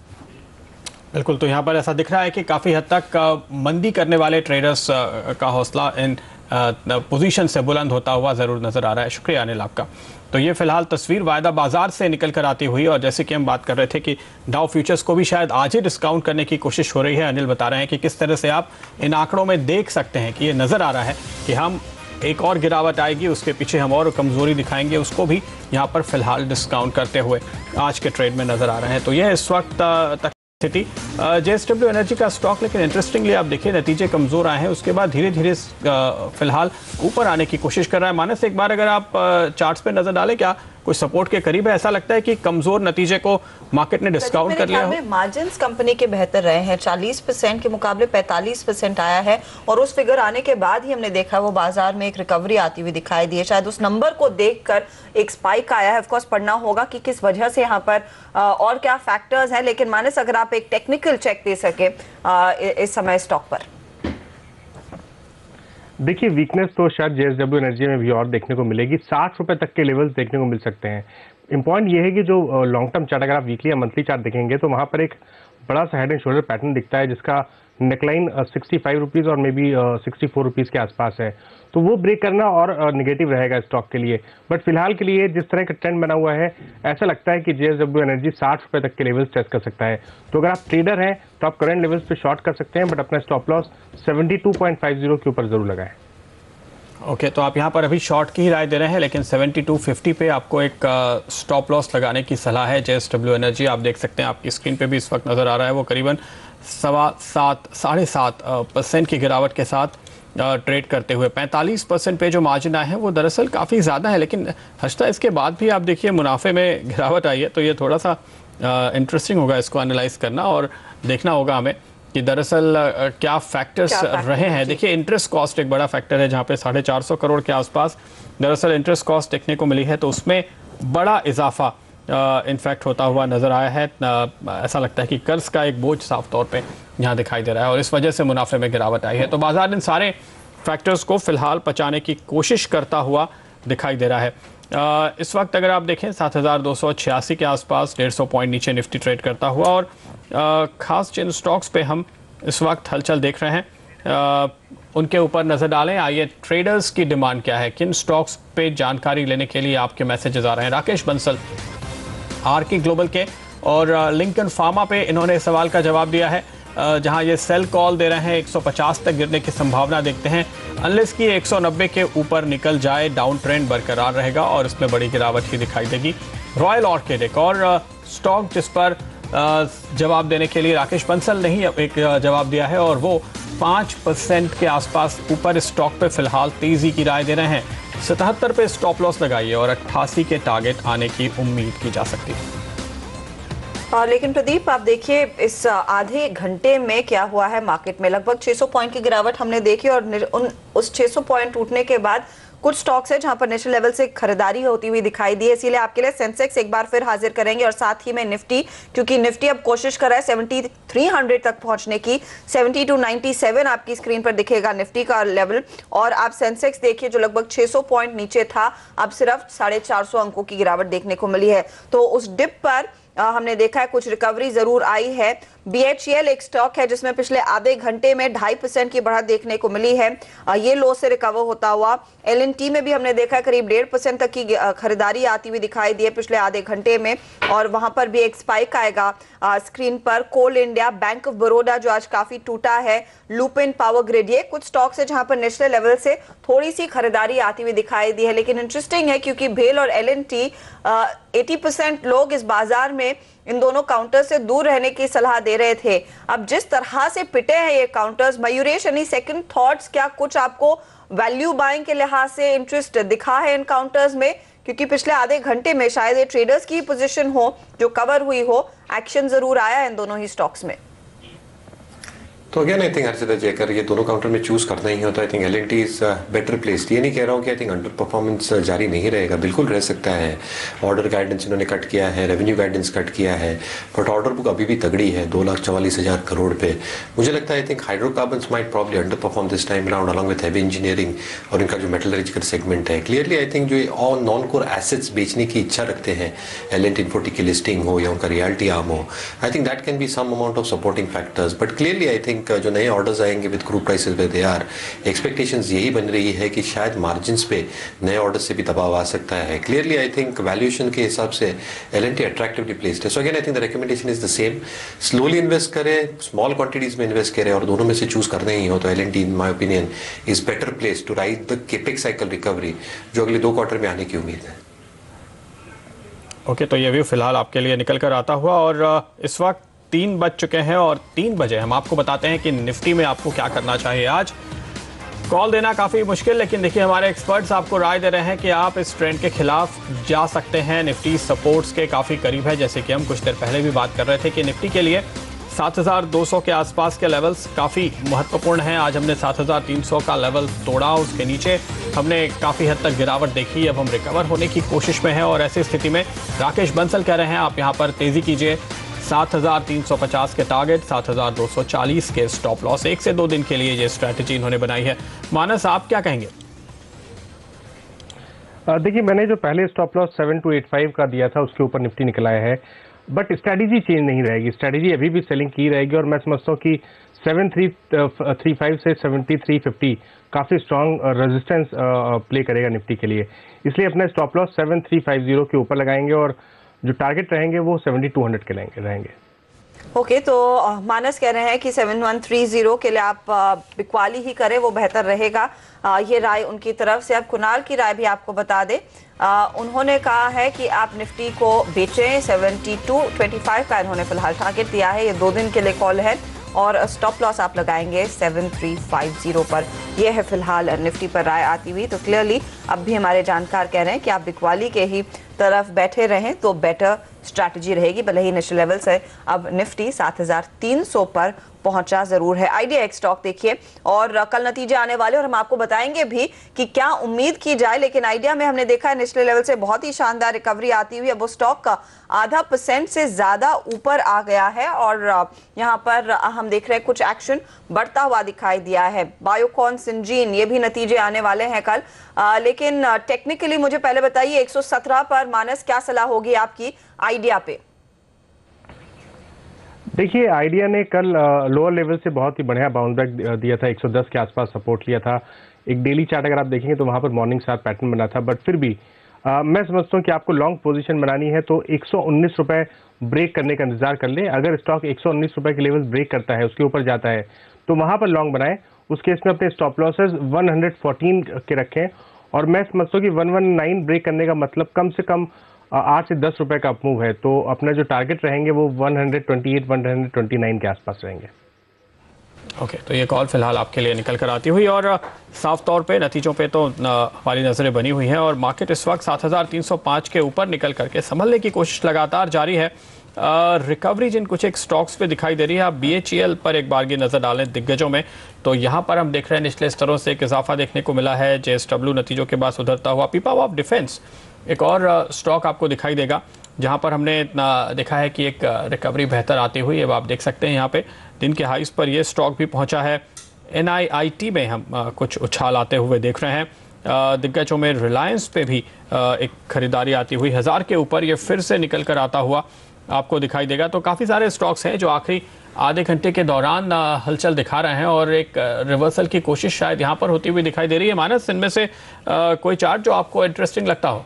बिल्कुल, तो यहाँ पर ऐसा दिख रहा है कि काफ़ी हद तक मंदी करने वाले ट्रेडर्स का हौसला इन पोजीशन से बुलंद होता हुआ ज़रूर नज़र आ रहा है। शुक्रिया अनिल आपका। तो ये फिलहाल तस्वीर वायदा बाजार से निकल कर आती हुई, और जैसे कि हम बात कर रहे थे कि डाउ फ्यूचर्स को भी शायद आज ही डिस्काउंट करने की कोशिश हो रही है। अनिल बता रहे हैं कि किस तरह से आप इन आंकड़ों में देख सकते हैं कि ये नज़र आ रहा है कि हम एक और गिरावट आएगी, उसके पीछे हम और कमज़ोरी दिखाएंगे, उसको भी यहाँ पर फिलहाल डिस्काउंट करते हुए आज के ट्रेड में नज़र आ रहे हैं। तो यह इस वक्त तक स्थिति JSW एनर्जी का स्टॉक। लेकिन इंटरेस्टिंगली आप देखिए नतीजे कमजोर आए हैं, उसके बाद धीरे धीरे फिलहाल ऊपर आने की कोशिश कर रहा है। मानस, एक बार अगर आप चार्ट्स पे नजर डालें, क्या कोई सपोर्ट के करीब है? ऐसा लगता है कि कमजोर नतीजे को मार्केट ने डिस्काउंट कर लिया हो। मार्जिन्स कंपनी के बेहतर रहे हैं, 40% के मुकाबले 45% आया है, और उस फिगर आने के बाद ही हमने देखा वो बाजार में एक रिकवरी आती हुई दिखाई दी है। शायद उस नंबर को देखकर एक स्पाइक आया है। ऑफकोर्स पढ़ना होगा कि किस वजह से यहाँ पर और क्या फैक्टर्स हैं। लेकिन मानस, अगर आप एक टेक्निकल चेक दे सके इस समय स्टॉक पर। देखिए, वीकनेस तो शायद JSW एनर्जी में भी और देखने को मिलेगी। 60 रुपए तक के लेवल्स देखने को मिल सकते हैं। इम्पॉइंट ये है कि जो लॉन्ग टर्म चार्ट, अगर आप वीकली या मंथली चार्ट देखेंगे तो वहां पर एक बड़ा सा हेड एंड शोल्डर पैटर्न दिखता है, जिसका नेकलाइन 65 रुपीज़ और मे बी 64 रुपीज़ के आसपास है। तो वो ब्रेक करना और नेगेटिव रहेगा स्टॉक के लिए। बट फिलहाल के लिए जिस तरह का ट्रेंड बना हुआ है, ऐसा लगता है कि JSW एनर्जी 60 रुपए तक के लेवल्स टेस्ट कर सकता है। तो अगर आप ट्रेडर हैं तो आप करंट लेवल्स पे शॉर्ट कर सकते हैं, बट अपना स्टॉप लॉस 72.50 के ऊपर जरूर लगाएं। ओके, तो आप यहाँ पर अभी शॉर्ट की ही राय दे रहे हैं, लेकिन 7250 पे आपको एक स्टॉप लॉस लगाने की सलाह है। JSW एनर्जी आप देख सकते हैं, आपकी स्क्रीन पे भी इस वक्त नज़र आ रहा है, वो करीबन 7.5% की गिरावट के साथ ट्रेड करते हुए 45% पे जो मार्जिन आए हैं वो दरअसल काफ़ी ज़्यादा है। लेकिन हर्षदा, इसके बाद भी आप देखिए मुनाफे में गिरावट आई है, तो ये थोड़ा सा इंटरेस्टिंग होगा इसको एनालाइज करना, और देखना होगा हमें कि दरअसल क्या फैक्टर्स रहे हैं। देखिए, इंटरेस्ट कॉस्ट एक बड़ा फैक्टर है, जहाँ पे 450 करोड़ के आसपास दरअसल इंटरेस्ट कॉस्ट देखने को मिली है, तो उसमें बड़ा इजाफा इनफैक्ट होता हुआ नज़र आया है। ऐसा लगता है कि कर्ज का एक बोझ साफ तौर पे यहाँ दिखाई दे रहा है और इस वजह से मुनाफे में गिरावट आई है। तो बाजार इन सारे फैक्टर्स को फिलहाल पचाने की कोशिश करता हुआ दिखाई दे रहा है। इस वक्त अगर आप देखें 7286 के आसपास 150 पॉइंट नीचे निफ्टी ट्रेड करता हुआ, और ख़ास जिन स्टॉक्स पे हम इस वक्त हलचल देख रहे हैं उनके ऊपर नज़र डालें। आइए, ट्रेडर्स की डिमांड क्या है, किन स्टॉक्स पे जानकारी लेने के लिए आपके मैसेजेस आ रहे हैं। राकेश बंसल आरके ग्लोबल के और लिंकन फार्मा पे इन्होंने सवाल का जवाब दिया है, जहां ये सेल कॉल दे रहे हैं। 150 तक गिरने की संभावना देखते हैं, अनलेस कि 190 के ऊपर निकल जाए डाउन ट्रेंड बरकरार रहेगा और इसमें बड़ी गिरावट ही दिखाई देगी। रॉयल ऑर्किड एक और स्टॉक जिस पर जवाब देने के लिए राकेश बंसल ने ही एक जवाब दिया है, और वो 5% के आसपास ऊपर स्टॉक पे फिलहाल तेजी की राय दे रहे हैं। 77 पे स्टॉप लॉस लगाइए और 88 के टारगेट आने की उम्मीद की जा सकती है। लेकिन प्रदीप, आप देखिए इस आधे घंटे में क्या हुआ है मार्केट में, लगभग 600 पॉइंट की गिरावट हमने देखी, और उस 600 पॉइंट टूटने के बाद कुछ स्टॉक्स है जहां पर नेशनल लेवल से खरीदारी होती हुई दिखाई दी है। इसीलिए आपके लिए सेंसेक्स एक बार फिर हाजिर करेंगे और साथ ही में निफ्टी, क्योंकि निफ्टी अब कोशिश कर रहा है 7300 तक पहुंचने की। 7297 आपकी स्क्रीन पर दिखेगा निफ्टी का लेवल, और आप सेंसेक्स देखिए जो लगभग 600 पॉइंट नीचे था, अब सिर्फ 450 अंकों की गिरावट देखने को मिली है। तो उस डिप पर हमने देखा है कुछ रिकवरी जरूर आई है। BHEL एक स्टॉक है जिसमें पिछले आधे घंटे में 2.5% की बढ़त देखने को मिली है, ये लो से रिकवर होता हुआ। L&T में भी हमने देखा है करीब 1.5% तक की खरीदारी आती हुई दिखाई दी है पिछले आधे घंटे में, और वहां पर भी एक स्पाइक आएगा स्क्रीन पर। कोल इंडिया, बैंक ऑफ बड़ौदा जो आज काफी टूटा है, लुपिन, पावर ग्रिड, ये कुछ स्टॉक्स है जहां पर नेशनल लेवल से थोड़ी सी खरीदारी आती हुई दिखाई दी है। लेकिन इंटरेस्टिंग है क्योंकि भेल और L&T 80% लोग इस बाजार में इन दोनों काउंटर से दूर रहने की सलाह दे रहे थे। अब जिस तरह से पिटे हैं ये counters, Mayuresh, any second thoughts, क्या कुछ आपको वैल्यू बाइंग के लिहाज से इंटरेस्ट दिखा है इन काउंटर्स में? क्योंकि पिछले आधे घंटे में शायद ये ट्रेडर्स की पोजीशन हो जो कवर हुई हो, एक्शन जरूर आया इन दोनों ही स्टॉक्स में। तो अगेन आई थिंक हर्षिता जी, अगर ये दोनों काउंटर में चूज करना ही हो तो I think L&T is better placed. ये नहीं कह रहा हूँ कि आई थिंक अंडर परफॉर्मेंस जारी नहीं रहेगा, बिल्कुल रह सकता है। ऑर्डर गाइडेंस इन्होंने कट किया है, रेवेन्यू गाइडेंस कट किया है, बट ऑर्डर बुक अभी भी तगड़ी है 2,44,000 करोड़ पे। मुझे लगता है I think hydrocarbons might probably under perform this time around along with heavy engineering, और इनका जो मेटलर्जिकल सेगमेंट है क्लियरली आई थिंक जो ऑन नॉन कोर एसेट्स बेचने की इच्छा रखते हैं, L&T इन्फोटी की लिस्टिंग हो या उनका रियल्टी आर्म हो, I think that can be some amount of supporting factors. But clearly I think जो नए ऑर्डर्स आएंगे विद क्रूड प्राइसेस पे दे आर, एक्सपेक्टेशंस यही बन रही है कि शायद मार्जिन्स पे नए ऑर्डर से भी दबाव आ सकता है। क्लियरली आई थिंक वैल्यूएशन के हिसाब से L&T अट्रैक्टिवली प्लेस्ड है। So again I think the recommendation is the same, slowly invest करें, स्मॉल क्वांटिटीज में इन्वेस्ट करें, और दोनों में से चूज करना ही हो तो L&T in my opinion is better place to ride the capex cycle recovery जो अगले 2 क्वार्टर में आने की उम्मीद है। ओके, तो ये व्यू फिलहाल आपके लिए निकल कर आता हुआ, और इस वक्त 3 बज चुके हैं और 3 बजे हम आपको बताते हैं कि निफ्टी में आपको क्या करना चाहिए। आज कॉल देना काफ़ी मुश्किल, लेकिन देखिए हमारे एक्सपर्ट्स आपको राय दे रहे हैं कि आप इस ट्रेंड के खिलाफ जा सकते हैं। निफ्टी सपोर्ट्स के काफ़ी करीब है, जैसे कि हम कुछ देर पहले भी बात कर रहे थे कि निफ्टी के लिए 7,200 के आसपास के लेवल्स काफ़ी महत्वपूर्ण हैं। आज हमने 7,300 का लेवल तोड़ा, उसके नीचे हमने काफ़ी हद तक गिरावट देखी। अब हम रिकवर होने की कोशिश में हैं, और ऐसी स्थिति में राकेश बंसल कह रहे हैं आप यहाँ पर तेज़ी कीजिए। 7,350 के टारगेट, 7,240 के स्टॉप लॉस, 1 से 2 दिन के लिए ये स्ट्रैटेजी इन्होंने बनाई है। मानस, आप क्या कहेंगे? देखिए, मैंने जो पहले स्टॉप लॉस 7285 का दिया था उसके ऊपर निफ्टी निकल आया है, बट स्ट्रैटेजी चेंज नहीं रहेगी। स्ट्रैटेजी अभी भी सेलिंग की रहेगी, और मैं समझता हूँ कि 7335 से 7350 काफ़ी स्ट्रॉन्ग रेजिस्टेंस प्ले करेगा निफ्टी के लिए। इसलिए अपना स्टॉप लॉस 7350 के ऊपर लगाएंगे, और जो टारगेट रहेंगे वो 7200 के रहेंगे। ओके, तो मानस कह रहे हैं कि 7130 के लिए आप बिकवाली ही करें, वो बेहतर रहेगा। ये राय उनकी तरफ से। अब कुणाल की राय भी आपको बता दें, उन्होंने कहा है कि आप निफ्टी को बेचें। 7225 का इन्होंने फिलहाल टारगेट दिया है, ये 2 दिन के लिए कॉल है, और स्टॉप लॉस आप लगाएंगे 7350 पर। यह है फिलहाल निफ्टी पर राय आती हुई। तो क्लियरली अब भी हमारे जानकार कह रहे हैं कि आप बिकवाली के ही तरफ बैठे रहें तो बेटर स्ट्रैटेजी रहेगी। भले ही इनिशियल लेवल से अब निफ्टी 7300 पर पहुंचा जरूर है। आइडिया एक स्टॉक देखिए, और कल नतीजे आने वाले और हम आपको बताएंगे भी कि क्या उम्मीद की जाए, लेकिन आइडिया में हमने देखा है निचले लेवल से बहुत ही शानदार रिकवरी आती हुई। अब वो स्टॉक का 0.5% से ज्यादा ऊपर आ गया है और यहां पर हम देख रहे हैं कुछ एक्शन बढ़ता हुआ दिखाई दिया है। बायोकॉन, सिंजीन, ये भी नतीजे आने वाले हैं कल, लेकिन टेक्निकली मुझे पहले बताइए 117 पर मानस क्या सलाह होगी आपकी आइडिया पे? देखिए, आइडिया ने कल लोअर लेवल से बहुत ही बढ़िया बाउंस बैक दिया था, 110 के आसपास सपोर्ट लिया था। एक डेली चार्ट अगर आप देखेंगे तो वहां पर मॉर्निंग स्टार पैटर्न बना था, बट फिर भी मैं समझता हूं कि आपको लॉन्ग पोजीशन बनानी है तो 119 रुपए ब्रेक करने का इंतजार कर ले। अगर स्टॉक 119 रुपए के लेवल ब्रेक करता है, उसके ऊपर जाता है, तो वहां पर लॉन्ग बनाए। उस केस में अपने स्टॉप लॉसेस 114 के रखें, और मैं समझता हूं कि 119 ब्रेक करने का मतलब कम से कम 8 से 10 रुपए का अपमूव है, तो अपना जो टारगेट रहेंगे वो 128, 129 के आसपास रहेंगे। ओके, तो ये कॉल फिलहाल आपके लिए निकल कर आती हुई, और साफ तौर पे नतीजों पे तो हमारी नज़रें बनी हुई हैं और मार्केट इस वक्त 7305 के ऊपर निकल करके संभलने की कोशिश लगातार जारी है। रिकवरी जिन कुछ एक स्टॉक्स पे दिखाई दे रही है, आप BHEL पर एक बार की नज़र डालें दिग्गजों में, तो यहाँ पर हम देख रहे हैं निचले स्तरों से एक इजाफा देखने को मिला है। JSW नतीजों के बाद सुधरता हुआ। पीपावाव डिफेंस एक और स्टॉक आपको दिखाई देगा जहां पर हमने देखा है कि एक रिकवरी बेहतर आती हुई। अब आप देख सकते हैं यहाँ पे दिन के हाइस पर ये स्टॉक भी पहुंचा है। NIIT में हम कुछ उछाल आते हुए देख रहे हैं। दिग्गजों में रिलायंस पे भी एक खरीदारी आती हुई 1000 के ऊपर, ये फिर से निकल कर आता हुआ आपको दिखाई देगा। तो काफ़ी सारे स्टॉक्स हैं जो आखिरी आधे घंटे के दौरान हलचल दिखा रहे हैं और एक रिवर्सल की कोशिश शायद यहाँ पर होती हुई दिखाई दे रही है। मानस, इनमें से कोई चार्ट जो आपको इंटरेस्टिंग लगता हो?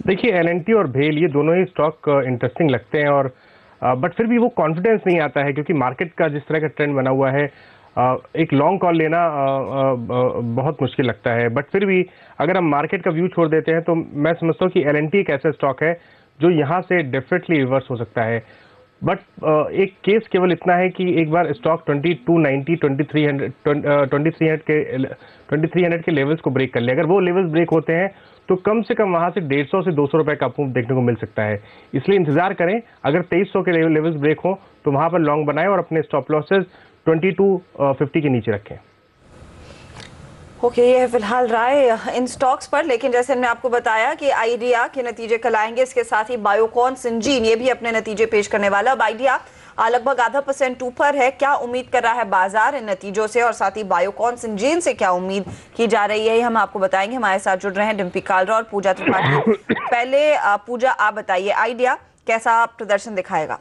देखिए, L&T और भेल ये दोनों ही स्टॉक इंटरेस्टिंग लगते हैं, और बट फिर भी वो कॉन्फिडेंस नहीं आता है क्योंकि मार्केट का जिस तरह का ट्रेंड बना हुआ है, एक लॉन्ग कॉल लेना बहुत मुश्किल लगता है। बट फिर भी अगर हम मार्केट का व्यू छोड़ देते हैं तो मैं समझता हूँ कि L&T एक ऐसा स्टॉक है जो यहाँ से डेफिनेटली रिवर्स हो सकता है। बट एक केस केवल इतना है कि एक बार स्टॉक 2290, 2300 के लेवल्स को ब्रेक कर ले। अगर वो लेवल्स ब्रेक होते हैं तो कम से कम वहां से 150 से 200 रुपए का अपमूव देखने को मिल सकता है। इसलिए इंतजार करें, अगर 2300 के लेवल्स ब्रेक हो तो वहां पर लॉन्ग बनाएं और अपने स्टॉप लॉसेस 2250 के नीचे रखें। ओके, ये है फिलहाल राय इन स्टॉक्स पर, लेकिन जैसे हमने आपको बताया कि आइडिया के नतीजे कल आएंगे, इसके साथ ही बायोकॉन, सिंजीन ये भी अपने नतीजे पेश करने वाला। अब आइडिया लगभग 0.5% ऊपर है। क्या उम्मीद कर रहा है बाजार इन नतीजों से, और साथ ही बायोकॉन, सिंजीन से क्या उम्मीद की जा रही है, हम आपको बताएंगे। हमारे साथ जुड़ रहे हैं डिम्पी कालरा और पूजा त्रिपाठी। पहले पूजा, आप बताइए आइडिया कैसा प्रदर्शन दिखाएगा?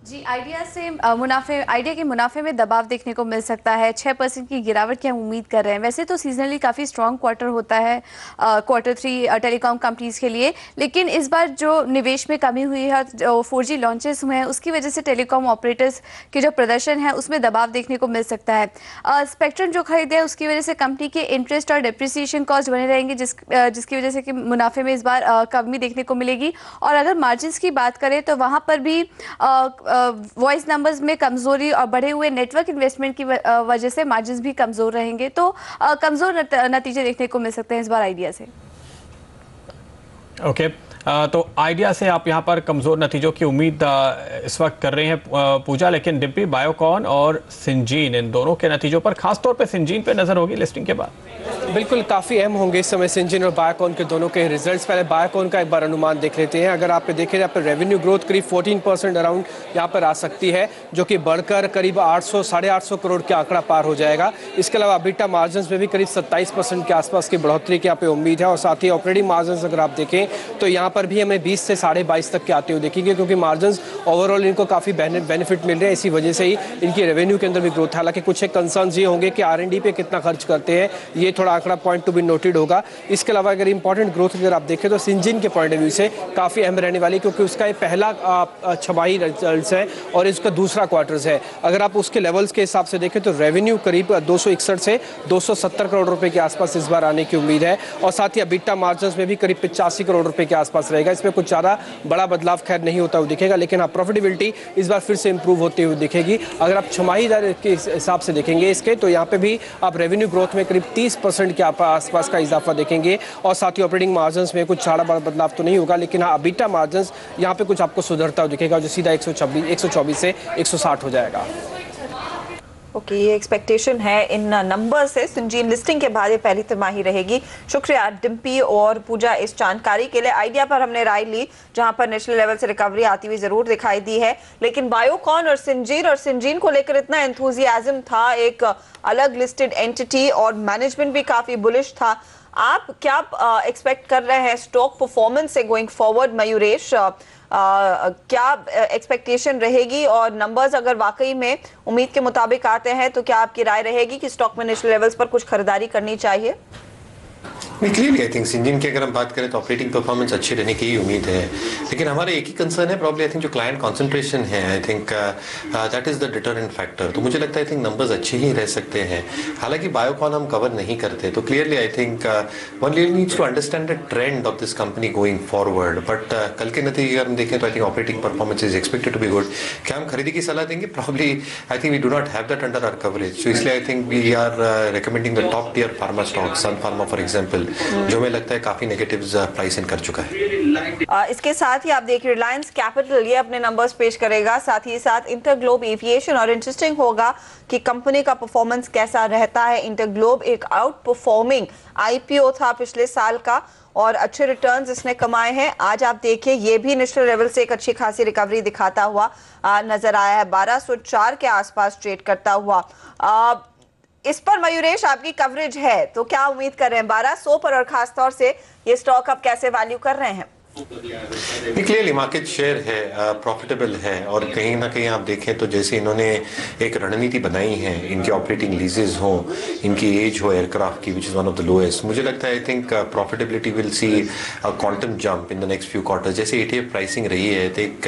जी, आइडिया के मुनाफे में दबाव देखने को मिल सकता है। 6% की गिरावट की हम उम्मीद कर रहे हैं। वैसे तो सीजनली काफ़ी स्ट्रॉन्ग क्वार्टर होता है Q3 टेलीकॉम कंपनीज के लिए, लेकिन इस बार जो निवेश में कमी हुई है, जो 4G लॉन्चेस हुए हैं, उसकी वजह से टेलीकॉम ऑपरेटर्स के जो प्रदर्शन है उसमें दबाव देखने को मिल सकता है। स्पेक्ट्रम जो खरीदे है उसकी वजह से कंपनी के इंटरेस्ट और डिप्रिसिएशन कॉस्ट बने रहेंगे, जिसकी वजह से कि मुनाफे में इस बार कमी देखने को मिलेगी। और अगर मार्जिन की बात करें तो वहाँ पर भी वॉइस नंबर्स में कमजोरी और बढ़े हुए नेटवर्क इन्वेस्टमेंट की वजह से मार्जिन्स भी कमजोर रहेंगे, तो कमजोर नतीजे देखने को मिल सकते हैं इस बार आइडिया से। ओके, तो आइडिया से आप यहाँ पर कमजोर नतीजों की उम्मीद इस वक्त कर रहे हैं पूजा, लेकिन डिम्पी, बायोकॉन और सिंजीन, इन दोनों के नतीजों पर खासतौर पे सिंजीन पे नजर होगी लिस्टिंग के बाद? बिल्कुल, काफ़ी अहम होंगे इस समय सिंजीन और बायोकॉन के दोनों के रिजल्ट्स। पहले बायोकॉन का एक बार अनुमान देख लेते हैं। अगर आप देखें, यहाँ पर रेवेन्यू ग्रोथ करीब 14% अराउंड यहाँ पर आ सकती है, जो कि बढ़कर करीब 800 साढ़े 800 करोड़ के आंकड़ा पार हो जाएगा। इसके अलावा EBITDA मार्जिन में भी करीब 27% के आसपास की बढ़ोतरी की यहाँ पे उम्मीद है, और साथ ही ऑपरेटिंग मार्जिन अगर आप देखें तो यहाँ पर भी हमें 20 से 22.5 तक के आते हुए देखेंगे, क्योंकि मार्जिन ओवरऑल इनको काफ़ी बेनिफिट मिल रहे हैं। इसी वजह से ही इनकी रेवेन्यू के अंदर भी ग्रोथ है। हालांकि कुछ एक कंसर्न ये होंगे कि R&D पे कितना खर्च करते हैं, ये थोड़ा आंकड़ा पॉइंट टू बी नोटेड होगा। इसके अलावा अगर इंपॉर्टेंट ग्रोथ अगर आप देखें तो सिंजीन के पॉइंट ऑफ व्यू से काफ़ी अहम रहने वाली, क्योंकि उसका ये पहला छमाही रिजल्ट्स है और इसका दूसरा क्वार्टर्स है। अगर आप उसके लेवल्स के हिसाब से देखें तो रेवेन्यू करीब 261 से 270 करोड़ रुपए के आसपास इस बार आने की उम्मीद है, और साथ ही EBITDA मार्जिन में भी करीब 85 करोड़ रुपए के आसपास आसपास रहेगा। इसमें कुछ ज़्यादा बड़ा बदलाव खैर नहीं होता हुआ दिखेगा, लेकिन हाँ प्रॉफिटेबिलिटी इस बार फिर से इंप्रूव होती हुई दिखेगी। अगर आप छमाही के हिसाब से देखेंगे इसके, तो यहाँ पे भी आप रेवेन्यू ग्रोथ में करीब 30% के आसपास का इजाफा देखेंगे और साथ ही ऑपरेटिंग मार्जिन्स में कुछ बड़ा बदलाव तो नहीं होगा, लेकिन हाँ EBITDA मार्जिन्स यहाँ पे कुछ आपको सुधरता हुआ दिखेगा, जो सीधा 124 से 160 हो जाएगा। ओके, ये एक्सपेक्टेशन है इन नंबर से। सिंजीन लिस्टिंग के बाद ये पहली तिमाही रहेगी। शुक्रिया डिम्पी और पूजा इस जानकारी के लिए। आइडिया पर हमने राय ली, जहां पर नेशनल लेवल से रिकवरी आती हुई जरूर दिखाई दी है, लेकिन बायोकॉन और सिंजीन को लेकर इतना एंथुजियाज्म था, एक अलग लिस्टेड एंटिटी और मैनेजमेंट भी काफी बुलिश था। आप क्या एक्सपेक्ट कर रहे हैं स्टॉक परफॉर्मेंस से गोइंग फॉरवर्ड मयूरेश? क्या एक्सपेक्टेशन रहेगी और नंबर्स अगर वाकई में उम्मीद के मुताबिक आते हैं तो क्या आपकी राय रहेगी कि स्टॉक में नेशनल लेवल्स पर कुछ खरीदारी करनी चाहिए? क्लियरली आई थिंक सिंजीन की अगर हम बात करें तो ऑपरेटिंग परफॉर्मेंस अच्छी रहने की ही उम्मीद है, लेकिन हमारा एक ही कंसर्न है प्रॉब्लम, आई थिंक जो क्लाइंट कंसंट्रेशन है, I think that is the deterrent factor. तो मुझे लगता है आई थिंक नंबर्स अच्छे ही रह सकते हैं। हालांकि बायोकॉन हम कवर नहीं करते, तो clearly I think one really needs to understand the trend of this company going forward. But कल के नतीजे अगर हम देखें तो I think operating performance is expected to be good. क्या हम खरीदी की सलाह देंगे? Probably I think we do not have that under our coverage, so इसलिए I think we are recommending the top tier pharma stock, Sun Pharma for example, जो हमें लगता है काफी नेगेटिव्स प्राइस इन कर चुका है। इसके साथ ही आप देखिए रिलायंस कैपिटल ये अपने नंबर्स पेश करेगा, साथ ही साथ इंटरग्लोब एविएशन, और इंटरेस्टिंग होगा कि कंपनी का परफॉर्मेंस कैसा रहता है। इंटरग्लोब एक आउट परफॉर्मिंग IPO था पिछले साल का और अच्छे रिटर्न्स इसने कमाए हैं। आज आप देखिए ये भी नेशनल लेवल से एक अच्छी खासी रिकवरी दिखाता हुआ नजर आया है, 1204 के आसपास ट्रेड करता हुआ। इस पर मयूरेश आपकी कवरेज है, तो क्या उम्मीद कर रहे हैं 1200 पर, और खासतौर से ये स्टॉक आप कैसे वैल्यू कर रहे हैं? क्लियरली मार्केट शेयर है, प्रॉफिटेबल है, और कहीं ना कहीं आप देखें तो जैसे इन्होंने एक रणनीति बनाई है, इनके ऑपरेटिंग लीजेस हो, इनकी एज हो एयरक्राफ्ट की which is one of the lowest, मुझे लगता है I think profitability will see a quantum jump in the next few quarters. जैसे ETF प्राइसिंग रही है तो एक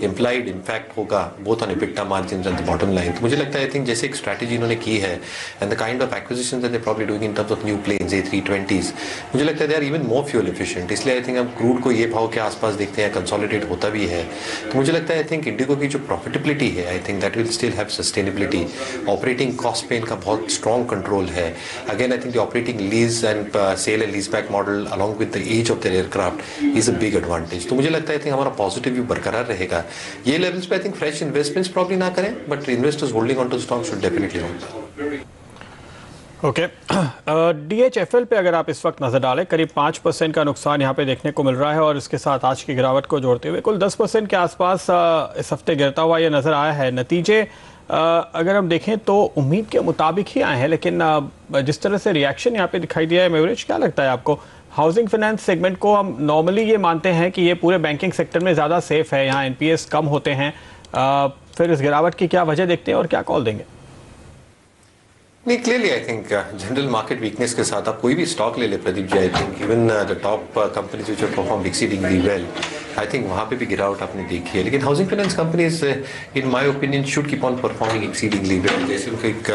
इम्प्लाइड इम्पैक्ट होगा both on EBITDA margin and the bottom line. तो मुझे लगता है आई थिंक जैसे एक स्ट्रैटेजी इन्होंने की है and the kind of acquisition that they probably doing in terms of new planes A320s, मुझे लगता है they are even more fuel efficient. इसलिए आई थिंक हम क्रूड को ये भाव के आसपास देखते हैं, कंसोलिडेट होता भी है, तो मुझे लगता है आई थिंक इंडिगो की जो प्रॉफिटेबिलिटी है I think that will still have sustainability. Operating cost पे इनका बहुत स्ट्रॉन्ग कंट्रोल है। Again I think the operating lease and sale and lease back model along with the age of their aircraft is a big advantage. तो मुझे लगता है I think हमारा positive view बरकरार रहेगा। ये लेवल्स पे I think fresh investments probably ना करें, but investors holding on to stock should definitely hold. Okay, DHFL पे अगर आप इस वक्त नज़र डालें, करीब 5% का नुकसान यहाँ पे देखने को मिल रहा है, और इसके साथ आज की गिरावट को जोड़ते हुए कुल 10% के आसपास इस हफ्ते गिरता हुआ ये नज़र आया है। नतीजे अगर हम देखें तो उम्मीद के मुताबिक ही आए हैं, लेकिन जिस तरह से रिएक्शन यहाँ पे दिखाई दिया है, मयूरेश क्या लगता है आपको? हाउसिंग फाइनेंस सेगमेंट को हम नॉर्मली ये मानते हैं कि ये पूरे बैंकिंग सेक्टर में ज़्यादा सेफ है, यहाँ NPS कम होते हैं, फिर इस गिरावट की क्या वजह देखते हैं और क्या कॉल देंगे? नहीं, clearly I think general market weakness के साथ आप कोई भी स्टॉक ले ले Pradeep ji, I think even the top companies which have performed exceedingly well, I think वहाँ पे भी गिरावट आपने देखी है। लेकिन housing finance companies in my opinion should keep on performing exceedingly well. जैसे उनका एक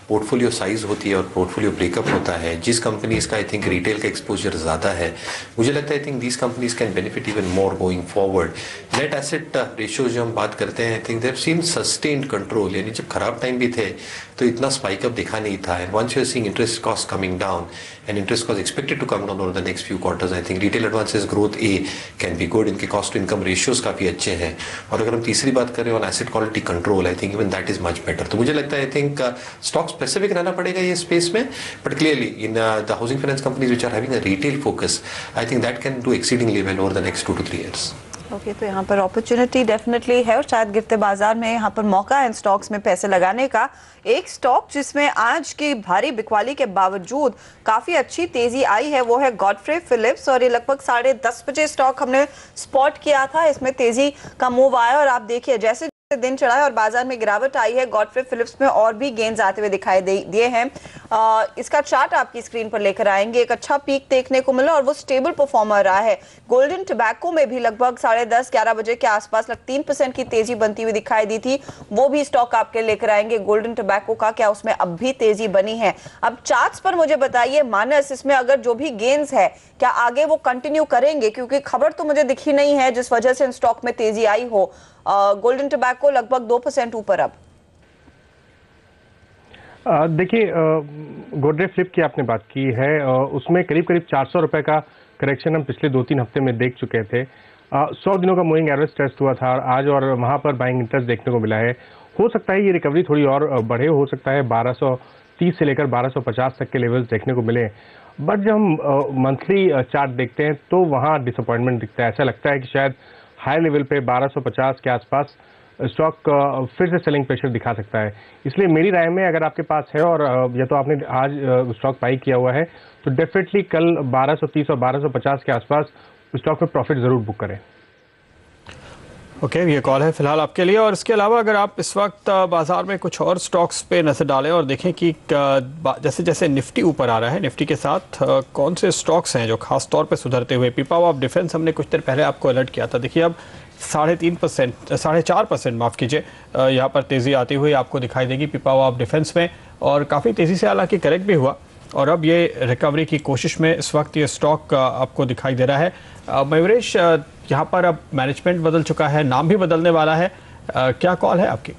पोर्टफोलियो साइज होती है और पोर्टफोलियो ब्रेकअप होता है, जिस कंपनीज का आई थिंक रिटेल का एक्सपोजर ज़्यादा है, मुझे लगता है I think these companies can benefit even more going forward. Net asset ratio जो हम बात करते हैं, I think they have seen sustained control, यानी जब खराब टाइम भी थे तो इतना स्पाइकअप दिखा नहीं था। And once you are seeing interest cost coming down and interest cost expected to come down over the next few quarters, I think retail advances growth can be good. इनके कॉस्ट टू इनकम रेशियोज काफ़ी अच्छे हैं, और अगर हम तीसरी बात करें on asset quality control, I think even that is much better. तो मुझे लगता है आई थिंक स्टॉक स्पेसिफिक रहना पड़ेगा ये स्पेस में, but clearly in the housing finance companies which are having a retail focus, I think that can do exceedingly well over the next 2 to 3 years। Okay, तो यहाँ पर opportunity definitely है, और शायद गिरते बाजार में यहाँ पर मौका है स्टॉक्स में पैसे लगाने का। एक स्टॉक जिसमें आज की भारी बिकवाली के बावजूद काफी अच्छी तेजी आई है वो है गॉडफ्रे फिलिप्स, और ये लगभग 10:30 बजे स्टॉक हमने स्पॉट किया था, इसमें तेजी का मूव आया, और आप देखिए जैसे दिन चढ़ा है और बाजार में गिरावट आई है, गॉडफ्रे फिलिप्स में और भी गेन्स आते हुए दिखाई दिए हैं। इसका चार्ट आपकी स्क्रीन पर लेकर आएंगे। एक अच्छा पीक देखने को मिला और वो स्टेबल परफॉर्मर रहा है। गोल्डन टबैको में भी लगभग 10:30-11 बजे के आसपास 3% की तेजी बनती हुई दिखाई दी थी, वो भी स्टॉक आपके लेकर आएंगे। गोल्डन टबैको का क्या उसमें अब भी तेजी बनी है? अब चार्ट्स पर मुझे बताइए मानस, इसमें अगर जो भी गेन्स है क्या आगे वो कंटिन्यू करेंगे? क्योंकि खबर तो मुझे दिखी नहीं है जिस वजह से स्टॉक में तेजी आई हो। गोल्डन टबैको लगभग 2% ऊपर अब। देखिए, गोदरेज फ्लिप की आपने बात की है, उसमें करीब करीब 400 रुपए का करेक्शन हम पिछले 2-3 हफ्ते में देख चुके थे। 100 दिनों का मूविंग एवरेज टेस्ट हुआ था आज और वहां पर बाइंग इंटरेस्ट देखने को मिला है। हो सकता है ये रिकवरी थोड़ी और बढ़े, हो सकता है 1230 से लेकर 1250 तक के लेवल्स देखने को मिले। बट जब हम मंथली चार्ट देखते हैं तो वहाँ डिसअपॉइंटमेंट दिखता है। ऐसा लगता है कि शायद हाई लेवल पे 1250 के आसपास स्टॉक फिर से सेलिंग प्रेशर दिखा सकता है। इसलिए मेरी राय में अगर आपके पास है और या तो आपने आज स्टॉक बाई किया हुआ है तो डेफिनेटली कल 1230 और 1250 के आसपास स्टॉक में प्रॉफिट जरूर बुक करें। ओके, ये कॉल है फिलहाल आपके लिए। और इसके अलावा अगर आप इस वक्त बाजार में कुछ और स्टॉक्स पे नजर डालें और देखें कि जैसे जैसे निफ्टी ऊपर आ रहा है, निफ्टी के साथ कौन से स्टॉक्स हैं जो खास तौर पे सुधरते हुए। पीपावाव डिफेंस हमने कुछ देर पहले आपको अलर्ट किया था, देखिए अब 4.5% माफ़ कीजिए, यहाँ पर तेज़ी आती हुई आपको दिखाई देगी पीपावाव डिफेंस में, और काफ़ी तेज़ी से हालांकि करेक्ट भी हुआ और अब ये रिकवरी की कोशिश में इस वक्त ये स्टॉक आपको दिखाई दे रहा है। मयूरेश, यहाँ पर अब मैनेजमेंट बदल चुका है, नाम भी बदलने वाला है, क्या कॉल है आपकी?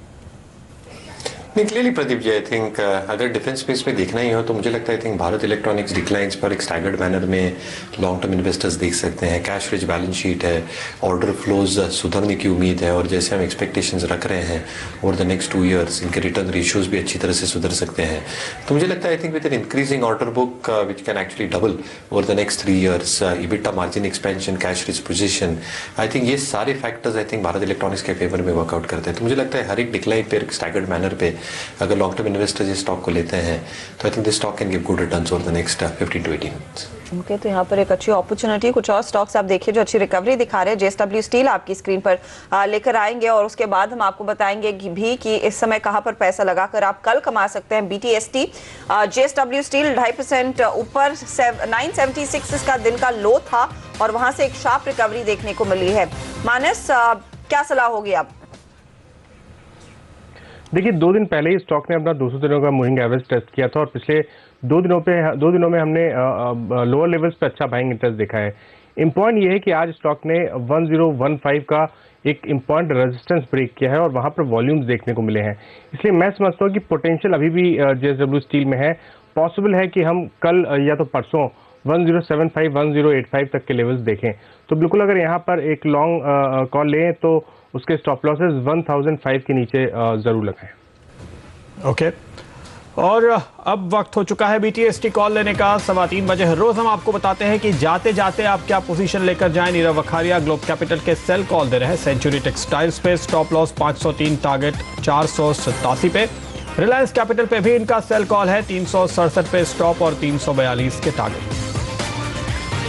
नहीं, clearly Pradeep ji, I think अगर डिफेंस स्पेस में देखना ही हो तो मुझे लगता है I think Bharat electronics declines पर एक स्टैगर्ड मैनर में लॉन्ग टर्म इन्वेस्टर्स देख सकते हैं। कैश रिच बैलेंस शीट है, ऑर्डर फ्लोज सुधरने की उम्मीद है और जैसे हम एक्सपेक्टेशंस रख रहे हैं ओवर द नेक्स्ट 2 ईयर्स इनके रिटर्न रेशियोज भी अच्छी तरह से सुधर सकते हैं। तो मुझे लगता है I think with an increasing order book which can actually double over the next 3 years, EBITDA margin expansion, cash rich position, I think ये सारे फैक्टर्स आई थिंक भारत इलेक्ट्रॉनिक्स के फेवर में वर्कआउट करते हैं। तो मुझे लगता है हर एक डिक्लाइन पे एक स्टैगर्ड मैनर पे अगर लॉन्ग टर्म इन्वेस्टर्स इस स्टॉक को लेते हैं तो I think this stock can give good returns over the next 15 to 18 months। Okay, तो यहाँ पर एक अच्छी अपॉर्चुनिटी, कुछ और स्टॉक्स आप देखिए जो अच्छी रिकवरी दिखा रहे हैं। JSW स्टील आपकी स्क्रीन पर लेकर आएंगे और उसके बाद हम आपको बताएंगे कि इस समय कहां पर पैसा लगाकर आप कल कमा सकते हैं। BTST JSW स्टील 2.5% ऊपर, 976 इसका दिन का लो था और वहां से एक शार्प रिकवरी देखने को मिली है। मानस, क्या सलाह होगी आप? देखिए, 2 दिन पहले ही स्टॉक ने अपना 200 दिनों का मूविंग एवरेज टेस्ट किया था और पिछले 2 दिनों में हमने लोअर लेवल्स पे अच्छा बाइंग इंटरेस्ट देखा है। इम्पॉर्टेंट ये है कि आज स्टॉक ने 1015 का एक इम्पॉर्टेंट रेजिस्टेंस ब्रेक किया है और वहां पर वॉल्यूम्स देखने को मिले हैं। इसलिए मैं समझता हूँ कि पोटेंशियल अभी भी JSW स्टील में है। पॉसिबल है कि हम कल या तो परसों 1075 1085 तक के लेवल्स देखें। तो बिल्कुल अगर यहाँ पर एक लॉन्ग कॉल लें तो उसके स्टॉप लॉसेस 1005 के नीचे जरूर लगाएं। ओके, और अब वक्त हो चुका है BTST कॉल लेने का 3:15 बजे। हर रोज हम आपको बताते हैं कि जाते जाते आप क्या पोजीशन लेकर जाएं। नीरव वखारिया ग्लोब कैपिटल के सेल कॉल दे रहे हैं सेंचुरी टेक्सटाइल्स पे, स्टॉप लॉस 503, टारगेट 487 पे। रिलायंस कैपिटल पे भी इनका सेल कॉल है 367 पे स्टॉप और 342 के टारगेट।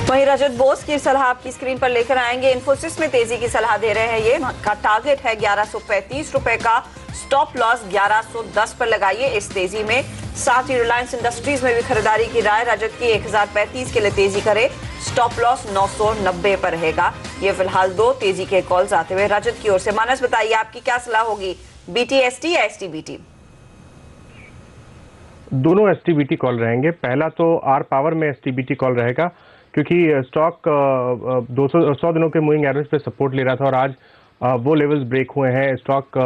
वहीं रजत बोस की सलाह आपकी स्क्रीन पर लेकर आएंगे। इन्फोसिस में तेजी की सलाह दे रहे हैं, ये का टारगेट है 1135 रुपए का, स्टॉप लॉस 1110 पर लगाइए इस तेजी में। साथ ही रिलायंस इंडस्ट्रीज में भी खरीदारी की राय, रजत की 1035 के लिए तेजी करे, स्टॉप लॉस 990 पर रहेगा। ये फिलहाल 2 तेजी के कॉल्स आते हुए रजत की ओर से। मानस, बताइए आपकी क्या सलाह होगी, BTST या STBT? दोनों STBT कॉल रहेंगे। पहला तो आर पावर में STBT कॉल रहेगा क्योंकि स्टॉक 100 दिनों के मूविंग एवरेज पे सपोर्ट ले रहा था और आज वो लेवल्स ब्रेक हुए हैं। स्टॉक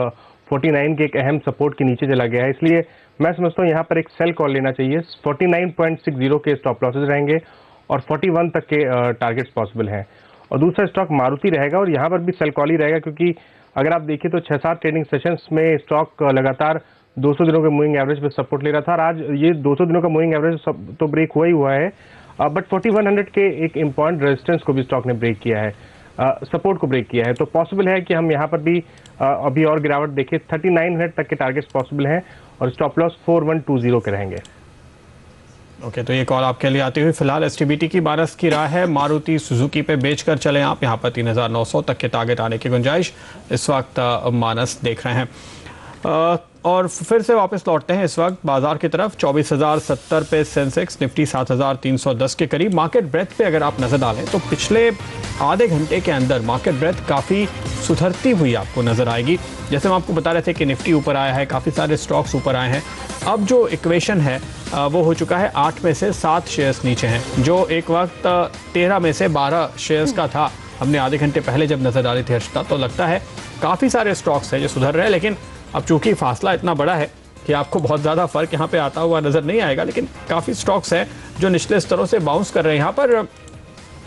49 के एक अहम सपोर्ट के नीचे चला गया है, इसलिए मैं समझता हूँ यहाँ पर एक सेल कॉल लेना चाहिए। 49.60 के स्टॉप लॉसेज रहेंगे और 41 तक के टारगेट्स पॉसिबल हैं। और दूसरा स्टॉक मारुति रहेगा और यहाँ पर भी सेल कॉल ही रहेगा क्योंकि अगर आप देखिए तो 6-7 ट्रेडिंग सेशंस में स्टॉक लगातार 200 दिनों के मूविंग एवरेज पे सपोर्ट ले रहा था और आज ये 200 दिनों का मूविंग एवरेज तो ब्रेक हुआ है, बट 4100 के एक इम्पॉर्टेंट रेजिस्टेंस को भी स्टॉक ने ब्रेक किया है, सपोर्ट को ब्रेक किया है। तो पॉसिबल है कि हम यहाँ पर भी अभी और गिरावट देखें। 3900 तक के टारगेट्स पॉसिबल हैं और स्टॉप लॉस 4120 के रहेंगे। ओके, तो ये कॉल आपके लिए आती हुई। फिलहाल STBT की मानस की राय है मारुति सुजुकी पे बेचकर चलें आप, यहाँ पर 3900 तक के टारगेट आने की गुंजाइश इस वक्त मानस देख रहे हैं। और फिर से वापस लौटते हैं इस वक्त बाजार की तरफ। 24,070 पे सेंसेक्स, निफ्टी 7,310 के करीब। मार्केट ब्रेथ पे अगर आप नजर डालें तो पिछले आधे घंटे के अंदर मार्केट ब्रेथ काफ़ी सुधरती हुई आपको नजर आएगी। जैसे हम आपको बता रहे थे कि निफ्टी ऊपर आया है, काफ़ी सारे स्टॉक्स ऊपर आए हैं। अब जो इक्वेशन है वो हो चुका है 8 में से 7 शेयर्स नीचे हैं, जो एक वक्त 13 में से 12 शेयर्स का था। हमने आधे घंटे पहले जब नजर डाली थी हर्षिता, तो लगता है काफ़ी सारे स्टॉक्स हैं जो सुधर रहे हैं, लेकिन अब चूंकि फासला इतना बड़ा है कि आपको बहुत ज़्यादा फर्क यहाँ पे आता हुआ नजर नहीं आएगा, लेकिन काफ़ी स्टॉक्स हैं जो निचले स्तरों से बाउंस कर रहे हैं यहाँ पर।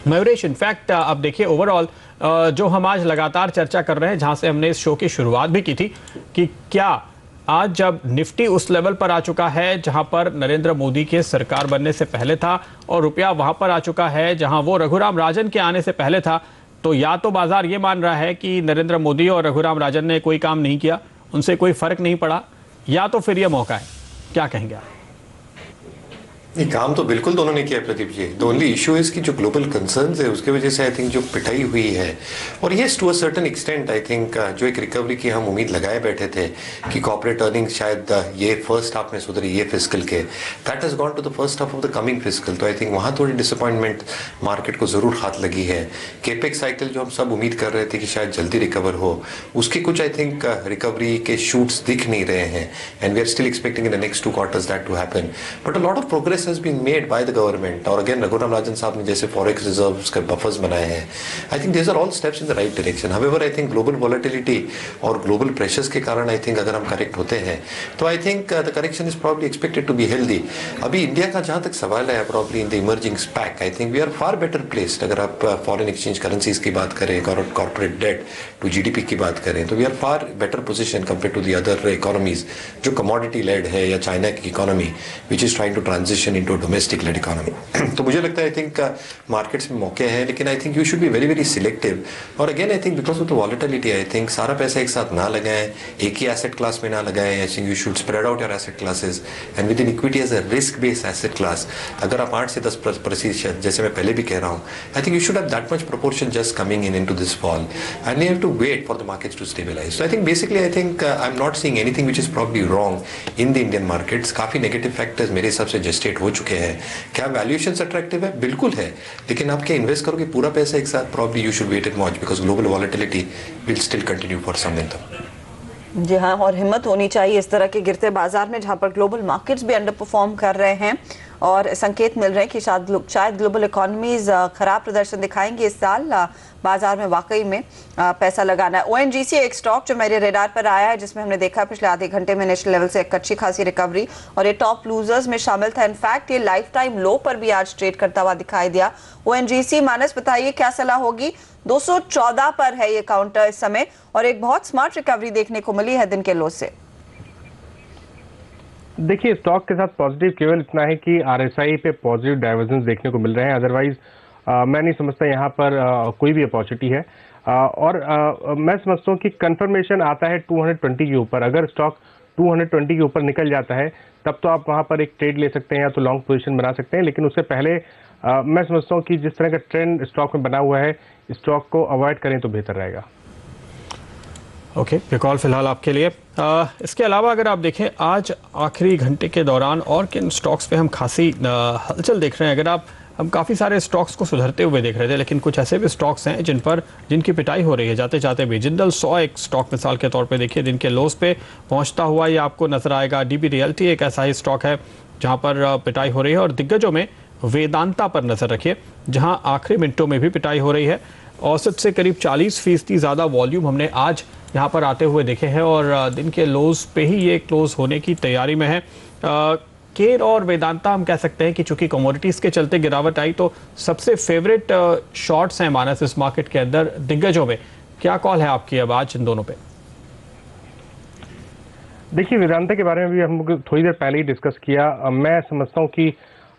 मयूरेश, इनफैक्ट अब देखिए ओवरऑल जो हम आज लगातार चर्चा कर रहे हैं, जहाँ से हमने इस शो की शुरुआत भी की थी, कि क्या आज जब निफ्टी उस लेवल पर आ चुका है जहां पर नरेंद्र मोदी के सरकार बनने से पहले था और रुपया वहां पर आ चुका है जहां वो रघुराम राजन के आने से पहले था, तो या तो बाजार ये मान रहा है कि नरेंद्र मोदी और रघुराम राजन ने कोई काम नहीं किया, उनसे कोई फर्क नहीं पड़ा, या तो फिर ये मौका है। क्या कहेंगे आप? ये काम तो बिल्कुल दोनों ने किया Pradeep ji. The only issue is कि जो ग्लोबल कंसर्न्स है उसके वजह से आई थिंक जो पिटाई हुई है, और yes to a certain extent I think जो एक रिकवरी की हम उम्मीद लगाए बैठे थे कि कॉर्पोरेट अर्निंग्स शायद ये फर्स्ट हाफ में सुधरी, ये फिस्कल के, that has gone to the first half of the coming fiscal. तो आई थिंक वहाँ थोड़ी डिसअपॉइंटमेंट मार्केट को जरूर हाथ लगी है। केपेक्स साइकिल जो हम सब उम्मीद कर रहे थे कि शायद जल्दी रिकवर हो, उसकी कुछ आई थिंक रिकवरी के शूट्स दिख नहीं रहे हैं, and we are still expecting in the next 2 quarters that to happen. But a lot of progress has been made by the government, और अगेन रघुराम राजन साहब ने जैसे फॉरेक्स रिजर्व्स के बफर्स बनाए हैं, I think these are all steps in the right direction. However, I think global volatility और global pressures के कारण आई थिंक अगर हम करेक्ट होते हैं तो I think the correction is probably expected to be healthy. अभी इंडिया का जहां तक सवाल है, probably in the emerging space, I think we are far better placed. अगर आप फॉरेन एक्सचेंज करेंसीज की बात करें, कॉर्पोरेट डेट टू जीडीपी की बात करें, तो we are far better position compare to the other economies जो कमोडिटी लेड है, या चाइना की economy which is trying to transition into domestic led economy. तो मुझे लगता है आई थिंक मार्केट्स में मौके हैं, लेकिन I think you should be very very selective. और again I think because of the volatility, I think सारा पैसा एक साथ ना लगाएं, एक ही एसेट क्लास में ना लगाएं। I think you should spread out your asset classes, and within equity as a risk based asset class, अगर आप 8 से 10% जैसे मैं पहले भी कह रहा हूँ, I think you should have that much proportion just coming in into this fall, and you have to wait for the markets to stabilise. So I think basically I think I am not seeing anything which is probably wrong in the Indian markets. काफी negative factors मेरे हिसाब से जेस्टेट हो चुके हैं। क्या valuation attractive है? बिल्कुल है, लेकिन आप क्या इन्वेस्ट करोगे पूरा पैसा एक साथ? Probably you should wait and watch, because global volatility will still continue for some time. जी हाँ, और हिम्मत होनी चाहिए इस तरह के गिरते बाजार में जहां पर ग्लोबल मार्केट्स भी अंडर परफॉर्म कर रहे हैं और संकेत मिल रहे हैं कि शायद ग्लोबल इकोनॉमीज खराब प्रदर्शन दिखाएंगे इस साल। बाजार में वाकई में पैसा लगाना है। ONGC एक स्टॉक जो मेरे रेडार पर आया है, जिसमें हमने देखा पिछले आधे घंटे में नेशनल लेवल से एक अच्छी खासी रिकवरी, और ये टॉप लूजर्स में शामिल था। इनफैक्ट ये लाइफ टाइम लो पर भी आज ट्रेड करता हुआ दिखाई दिया। ONGC, मानस बताइए क्या सलाह होगी? 214 पर है ये काउंटर इस समय, और एक बहुत स्मार्ट रिकवरी देखने को मिली है दिन के लो से। देखिए, स्टॉक के साथ पॉजिटिव केवल इतना है कि RSI पे पॉजिटिव डाइवर्जेंस देखने को मिल रहे हैं, अदरवाइज मैं नहीं समझता यहाँ पर कोई भी अपॉर्चुनिटी है। और मैं समझता हूँ कि कंफर्मेशन आता है 220 के ऊपर। अगर स्टॉक 220 के ऊपर निकल जाता है तब तो आप वहाँ पर एक ट्रेड ले सकते हैं या तो लॉन्ग पोजीशन बना सकते हैं, लेकिन उससे पहले मैं समझता हूँ कि जिस तरह का ट्रेंड स्टॉक में बना हुआ है, स्टॉक को अवॉइड करें तो बेहतर रहेगा। ओके, ये कॉल फिलहाल आपके लिए। इसके अलावा अगर आप देखें आज आखिरी घंटे के दौरान और किन स्टॉक्स पे हम खासी हलचल देख रहे हैं। अगर हम काफ़ी सारे स्टॉक्स को सुधरते हुए देख रहे थे, लेकिन कुछ ऐसे भी स्टॉक्स हैं जिनकी पिटाई हो रही है जाते जाते भी। जिंदल 100 एक स्टॉक मिसाल के तौर पे देखिए दिन के लोस पे पहुंचता हुआ ये आपको नजर आएगा। DB रियल्टी एक ऐसा ही स्टॉक है जहां पर पिटाई हो रही है, और दिग्गजों में वेदांता पर नजर रखिए जहां आखिरी मिनटों में भी पिटाई हो रही है। औसत से करीब 40% ज़्यादा वॉल्यूम हमने आज यहाँ पर आते हुए देखे हैं, और दिन के लोज पे ही ये क्लोज होने की तैयारी में है। केर और वेदांता हम कह सकते हैं कि चूंकि कमोडिटीज़ के चलते गिरावट आई, तो सबसे फेवरेट शॉर्ट्स हैं मानस इस मार्केट के अंदर दिग्गजों में। क्या कॉल है आपकी अब आज इन दोनों पे? देखिए, वेदांता के बारे में भी हम थोड़ी देर पहले ही डिस्कस किया। मैं समझता हूँ कि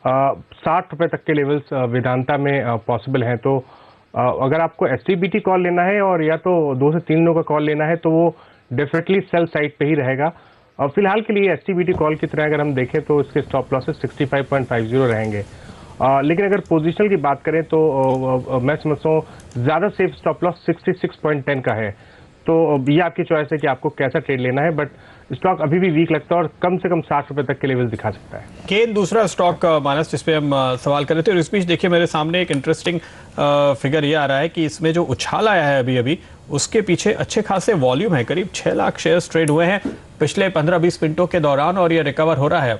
60 रुपये तक के लेवल्स वेदांता में पॉसिबल हैं। तो अगर आपको STBT कॉल लेना है और या तो 2 से 3 दिनों का कॉल लेना है तो वो डेफिनेटली सेल साइड पे ही रहेगा। और फिलहाल के लिए STBT कॉल की तरह अगर हम देखें तो इसके स्टॉप लॉसेस 65.50 रहेंगे। लेकिन अगर पोजीशनल की बात करें तो मैं समझता हूँ ज़्यादा सेफ स्टॉप लॉस 66.10 का है। तो ये आपकी चॉइस है कि आपको कैसा ट्रेड लेना है, बट स्टॉक अभी भी वीक लगता है और कम से कम 60 रुपए तक के लेवल दिखा सकता है। केन दूसरा स्टॉक मानस जिस पे हम सवाल कर रहे थे, और इस बीच देखिए मेरे सामने एक इंटरेस्टिंग फिगर ये आ रहा है कि इसमें जो उछाल आया है अभी अभी उसके पीछे अच्छे खासे वॉल्यूम है, करीब 6 लाख शेयर्स ट्रेड हुए हैं पिछले 15-20 मिनटों के दौरान, और ये रिकवर हो रहा है।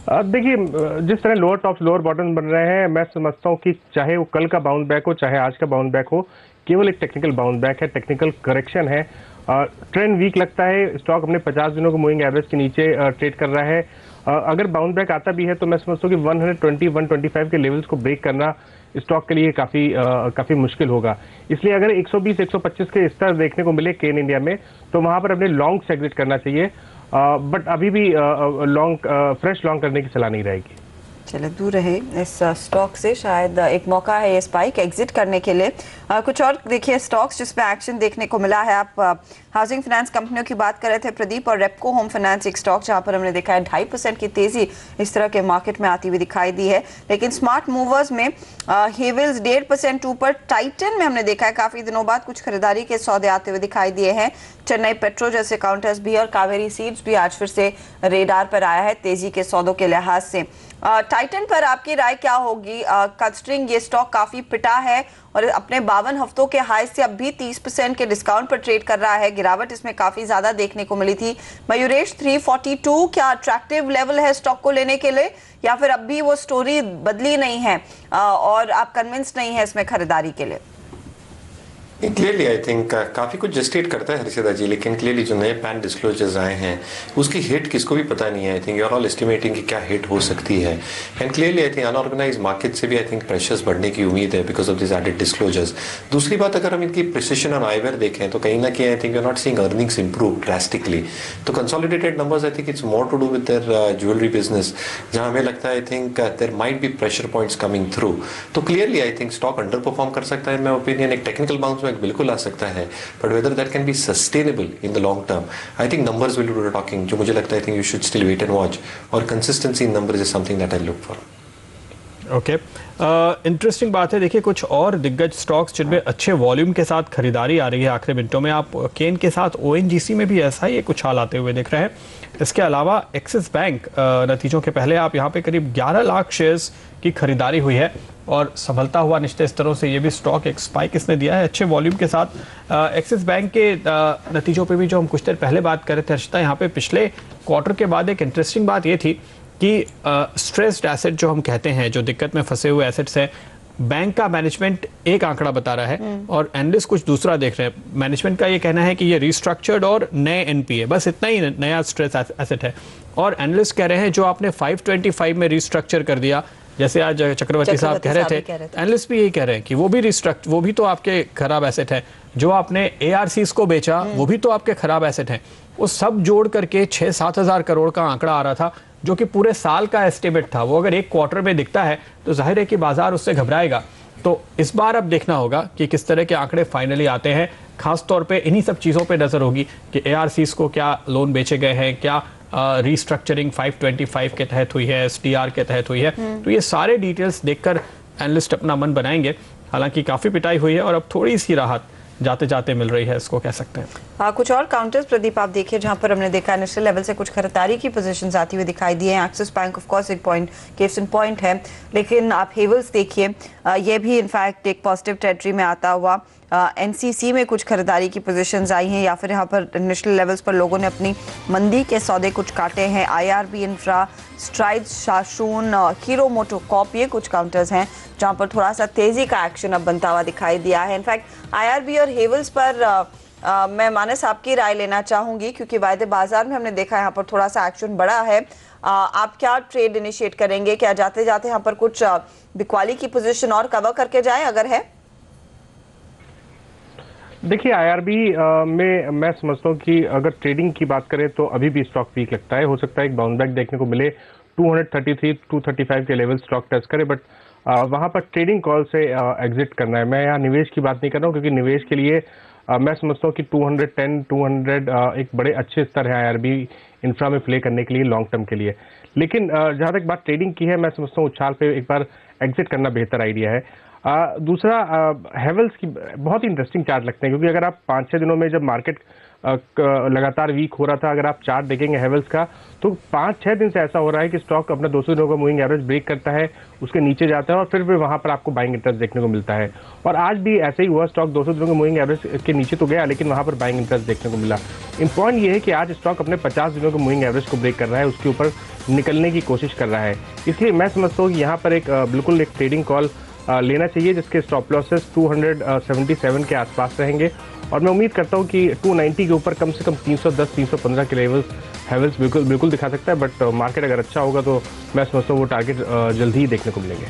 देखिए जिस तरह लोअर टॉप लोअर बॉटम बन रहे हैं, मैं समझता हूँ कि चाहे वो कल का बाउंस बैक हो चाहे आज का बाउंस बैक हो, केवल एक टेक्निकल बाउंस बैक है, टेक्निकल करेक्शन है। ट्रेंड वीक लगता है, स्टॉक अपने 50 दिनों के मूविंग एवरेज के नीचे ट्रेड कर रहा है। अगर बाउंस बैक आता भी है तो मैं समझता हूँ कि 120-125 के लेवल्स को ब्रेक करना स्टॉक के लिए काफी मुश्किल होगा। इसलिए अगर 120-125 के स्तर देखने को मिले केन इंडिया में, तो वहां पर अपने लॉन्ग से एग्जिट करना चाहिए, बट अभी भी फ्रेश लॉन्ग करने की सलाह नहीं रहेगी। चले दूर रहे इस स्टॉक से, शायद एक मौका है ये स्पाइक एग्जिट करने के लिए। कुछ और देखिए स्टॉक्स जिसमें एक्शन देखने को मिला है। आप हाउसिंग फाइनेंस कंपनियों की बात कर रहे थे प्रदीप, और रेपको होम फाइनेंस एक स्टॉक जहां पर हमने देखा है 2.5% की तेजी इस तरह के मार्केट में आती हुई दिखाई दी है। लेकिन स्मार्ट मूवर्स में हेवल्स 1.5% ऊपर, टाइटन में हमने देखा है काफी दिनों बाद कुछ खरीदारी के सौदे आते हुए दिखाई दिए हैं। चेन्नई पेट्रो जैसे काउंटर्स भी और कावेरी सीड्स भी आज फिर से रेडार पर आया है तेजी के सौदों के लिहाज से। टाइटन पर आपकी राय क्या होगी, कंसिडरिंग ये स्टॉक काफी पिटा है और अपने 52 हफ्तों के हाई से अब भी 30% के डिस्काउंट पर ट्रेड कर रहा है, गिरावट इसमें काफी ज्यादा देखने को मिली थी। मयूरेश 342 क्या अट्रैक्टिव लेवल है स्टॉक को लेने के लिए, या फिर अब भी वो स्टोरी बदली नहीं है और आप कन्विंस नहीं है इसमें खरीदारी के लिए? क्लियरली आई थिंक काफ़ी कुछ जस्टिकेट करता है हर्षिता जी, लेकिन क्लियरली जो नए पैन डिस्क्लोजर्स आए हैं उसकी हिट किसको भी पता नहीं है। I think you are all estimating कि क्या हिट हो सकती है, and clearly I think unorganised market से भी आई थिंक प्रेशर्स बढ़ने की उम्मीद है because of this added disclosures. दूसरी बात, अगर हम इनकी प्रिसिशन और आईवेयर देखें तो कहीं ना कहीं I think you are not seeing earnings improve drastically. तो consolidated numbers I think it's more to do with their jewellery business, जहां हमें लगता है I think there might be pressure points coming through. तो clearly I think stock underperform कर सकता है, मेरा ओपिनियन एक टेक्निकल बाउंस बैक बिल्कुल आ सकता है, but whether that can be sustainable in the long term, I think numbers will do the talking. जो मुझे लगता है I think you should still wait and watch, और consistency in numbers is something that I look for. Okay, interesting बात है। देखिए कुछ और दिग्गज स्टॉक्स जिनमें अच्छे वॉल्यूम के साथ खरीदारी आ रही है आखिरी मिनटों में, आप केन के साथ ओएनजीसी में भी ऐसा ही एक उछाल आते हुए देख रहे हैं। इसके अलावा एक्सिस बैंक नतीजों के पहले आप यहाँ पे करीब 11 लाख शेयर्स की खरीदारी हुई है और संभलता हुआ निचले स्तरों से ये भी स्टॉक एक स्पाइक इसने दिया है अच्छे वॉल्यूम के साथ। एक्सिस बैंक के नतीजों पे भी जो हम कुछ देर पहले बात कर रहे थे हर्षिता, यहाँ पे पिछले क्वार्टर के बाद एक इंटरेस्टिंग बात ये थी कि स्ट्रेस्ड एसेट जो हम कहते हैं, जो दिक्कत में फंसे हुए एसेट्स हैं, बैंक का मैनेजमेंट एक आंकड़ा बता रहा है और एनालिस्ट कुछ दूसरा देख रहे हैं। मैनेजमेंट का ये कहना है कि ये रिस्ट्रक्चर्ड और नए एनपीए, बस इतना ही नया स्ट्रेस एसेट है, और एनालिस्ट कह रहे हैं जो आपने 525 में रिस्ट्रक्चर कर दिया, जैसे आज चक्रवर्ती साहब कह रहे थे, एनालिस्ट भी यही कह रहे हैं कि वो भी तो आपके खराब एसेट है। जो आपने ARCs को बेचा वो भी तो आपके खराब एसेट हैं। वो सब जोड़ करके 6-7 हज़ार करोड़ का आंकड़ा आ रहा था, जो कि पूरे साल का एस्टिमेट था। वो अगर एक क्वार्टर में दिखता है तो जाहिर है कि बाजार उससे घबराएगा। तो इस बार अब देखना होगा कि किस तरह के आंकड़े फाइनली आते हैं। खास तौर पे इन्हीं सब चीज़ों पे नज़र होगी कि ARCs को क्या लोन बेचे गए हैं, क्या रिस्ट्रक्चरिंग 525 के तहत हुई है, SDR के तहत हुई है। तो ये सारे डिटेल्स देखकर एनालिस्ट अपना मन बनाएंगे। हालांकि काफ़ी पिटाई हुई है और अब थोड़ी सी राहत जाते जाते मिल रही है, इसको कह सकते हैं। कुछ और काउंटर्स प्रदीप आप देखिए जहां पर हमने देखा नेशनल लेवल से कुछ खरीदारी की पोजीशंस आती हुई दिखाई दी है। एक्सिस बैंक ऑफ कोर्स एक पॉइंट केस इन पॉइंट है, लेकिन आप हेवल्स देखिए, ये भी इनफैक्ट एक पॉजिटिव टेरिटरी में आता हुआ। NCC में कुछ खरीदारी की पोजीशंस आई हैं, या फिर यहाँ पर नेशनल लेवल्स पर लोगों ने अपनी मंदी के सौदे कुछ काटे हैं। IRB इंफ्रा, स्ट्राइड्स, शाशून, हीरो मोटो कॉप, ये कुछ काउंटर्स हैं जहाँ पर थोड़ा सा तेजी का एक्शन अब बनता हुआ दिखाई दिया है। इनफैक्ट IRB और हेवल्स पर मैं मानस आपकी राय लेना चाहूंगी, क्योंकि वायदे बाजार में हमने देखा यहाँ पर थोड़ा सा एक्शन बढ़ा है। आप क्या ट्रेड इनिशिएट करेंगे? क्या जाते जाते यहाँ पर कुछ बिकवाली की पोजीशन और कवर करके जाए अगर है? देखिए IRB में मैं समझता हूँ कि अगर ट्रेडिंग की बात करें तो अभी भी स्टॉक वीक लगता है। हो सकता है एक बाउंस बैक देखने को मिले, 233-235 के लेवल स्टॉक टच करे, बट वहाँ पर ट्रेडिंग कॉल से एग्जिट करना है। मैं यहाँ निवेश की बात नहीं कर रहा हूँ, क्योंकि निवेश के लिए मैं समझता हूँ कि 210-200 एक बड़े अच्छे स्तर है IRB इंफ्रा में प्ले करने के लिए लॉन्ग टर्म के लिए। लेकिन जहाँ तक बात ट्रेडिंग की है, मैं समझता हूँ उछाल पे एक बार एग्जिट करना बेहतर आइडिया है। दूसरा हेवल्स की बहुत ही इंटरेस्टिंग चार्ट लगते हैं, क्योंकि अगर आप 5-6 दिनों में जब मार्केट लगातार वीक हो रहा था, अगर आप चार्ट देखेंगे हेवल्स का, तो 5-6 दिन से ऐसा हो रहा है कि स्टॉक अपना 200 दिनों का मूविंग एवरेज ब्रेक करता है, उसके नीचे जाता है और फिर भी वहां पर आपको बाइंग इंटरेस्ट देखने को मिलता है। और आज भी ऐसे ही हुआ, स्टॉक 200 दिनों के मूविंग एवरेज के नीचे तो गया, लेकिन वहां पर बाइंग इंटरेस्ट देखने को मिला। इंपॉर्टेंट ये है कि आज स्टॉक अपने 50 दिनों के मूविंग एवरेज को ब्रेक कर रहा है, उसके ऊपर निकलने की कोशिश कर रहा है। इसलिए मैं समझता हूँ कि यहाँ पर बिल्कुल एक ट्रेडिंग कॉल लेना चाहिए, जिसके स्टॉप लॉसेस 277 के आसपास रहेंगे। और मैं उम्मीद करता हूं कि 290 के ऊपर कम से कम 310-315 के लेवल्स हेवल्स बिल्कुल दिखा सकता है। बट मार्केट अगर अच्छा होगा तो मैं समझता हूँ वो टारगेट जल्दी ही देखने को मिलेंगे।